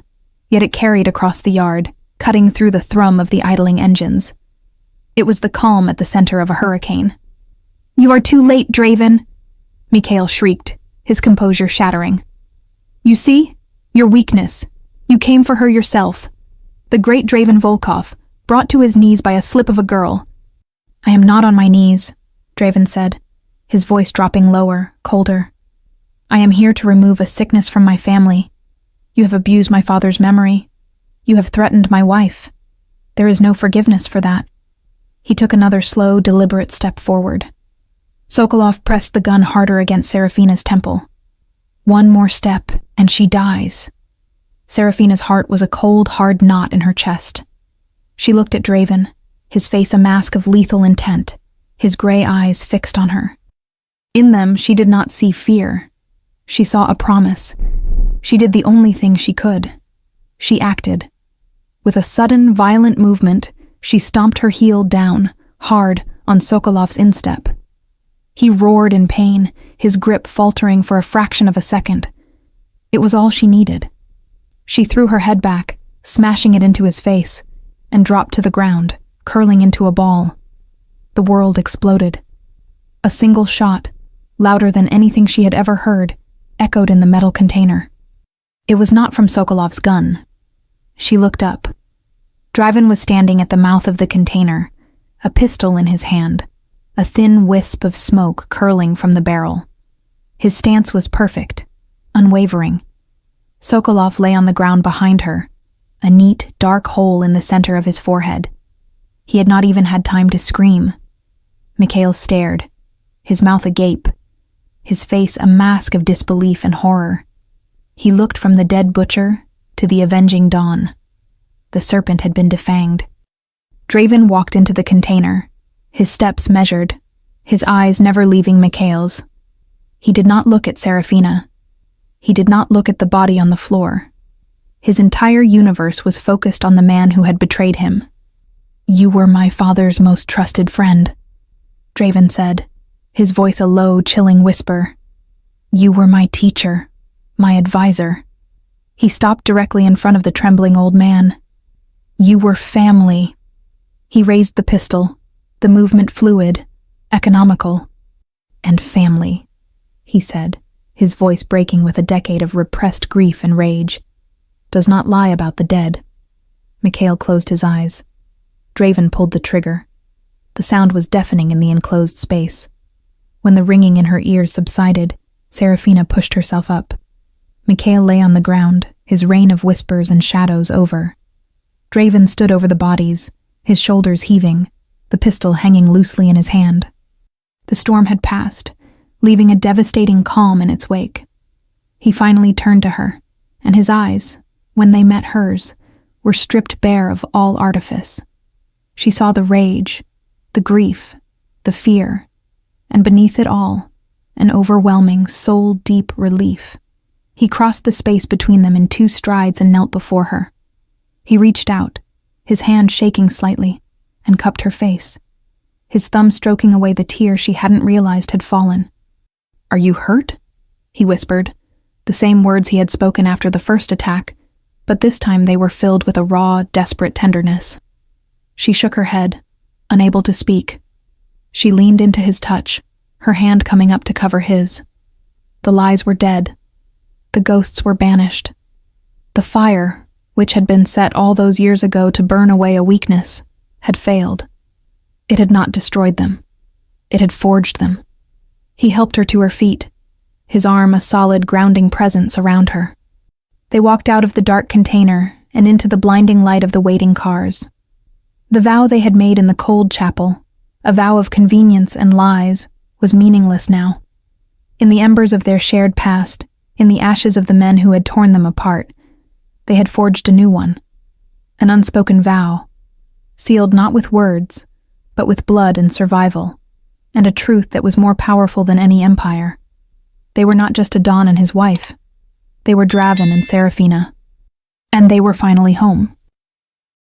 yet it carried across the yard, cutting through the thrum of the idling engines. It was the calm at the center of a hurricane. "You are too late, Draven," Mikhail shrieked, his composure shattering. "You see? Your weakness. You came for her yourself. The great Draven Volkov, brought to his knees by a slip of a girl." "I am not on my knees," Draven said, his voice dropping lower, colder. "I am here to remove a sickness from my family. You have abused my father's memory. You have threatened my wife. There is no forgiveness for that." He took another slow, deliberate step forward. Sokolov pressed the gun harder against Serafina's temple. One more step, and she dies. Serafina's heart was a cold, hard knot in her chest. She looked at Draven, his face a mask of lethal intent, his gray eyes fixed on her. In them, she did not see fear. She saw a promise. She did the only thing she could. She acted. With a sudden, violent movement, she stomped her heel down, hard, on Sokolov's instep. He roared in pain, his grip faltering for a fraction of a second. It was all she needed. She threw her head back, smashing it into his face, and dropped to the ground, curling into a ball. The world exploded. A single shot, louder than anything she had ever heard, echoed in the metal container. It was not from Sokolov's gun. She looked up. Draven was standing at the mouth of the container, a pistol in his hand, a thin wisp of smoke curling from the barrel. His stance was perfect, unwavering. Sokolov lay on the ground behind her, a neat, dark hole in the center of his forehead. He had not even had time to scream. Mikhail stared, his mouth agape, his face a mask of disbelief and horror. He looked from the dead butcher to the avenging dawn. The serpent had been defanged. Draven walked into the container, his steps measured, his eyes never leaving Mikhail's. He did not look at Serafina. He did not look at the body on the floor. His entire universe was focused on the man who had betrayed him. "You were my father's most trusted friend," Draven said, his voice a low, chilling whisper. "You were my teacher, my advisor." He stopped directly in front of the trembling old man. "You were family." He raised the pistol, the movement fluid, economical. "And family," he said, his voice breaking with a decade of repressed grief and rage, "does not lie about the dead." Mikhail closed his eyes. Draven pulled the trigger. The sound was deafening in the enclosed space. When the ringing in her ears subsided, Serafina pushed herself up. Mikhail lay on the ground, his rain of whispers and shadows over. Draven stood over the bodies, his shoulders heaving, the pistol hanging loosely in his hand. The storm had passed, leaving a devastating calm in its wake. He finally turned to her, and his eyes, when they met hers, were stripped bare of all artifice. She saw the rage, the grief, the fear, and beneath it all, an overwhelming, soul-deep relief. He crossed the space between them in 2 strides and knelt before her. He reached out, his hand shaking slightly, and cupped her face, his thumb stroking away the tear she hadn't realized had fallen. "Are you hurt?" he whispered, the same words he had spoken after the first attack, but this time they were filled with a raw, desperate tenderness. She shook her head, unable to speak. She leaned into his touch, her hand coming up to cover his. The lies were dead. The ghosts were banished. The fire, which had been set all those years ago to burn away a weakness, had failed. It had not destroyed them. It had forged them. He helped her to her feet, his arm a solid, grounding presence around her. They walked out of the dark container and into the blinding light of the waiting cars. The vow they had made in the cold chapel, a vow of convenience and lies, was meaningless now. In the embers of their shared past, in the ashes of the men who had torn them apart, they had forged a new one, an unspoken vow, sealed not with words, but with blood and survival, and a truth that was more powerful than any empire. They were not just Adon and his wife. They were Draven and Serafina. And they were finally home.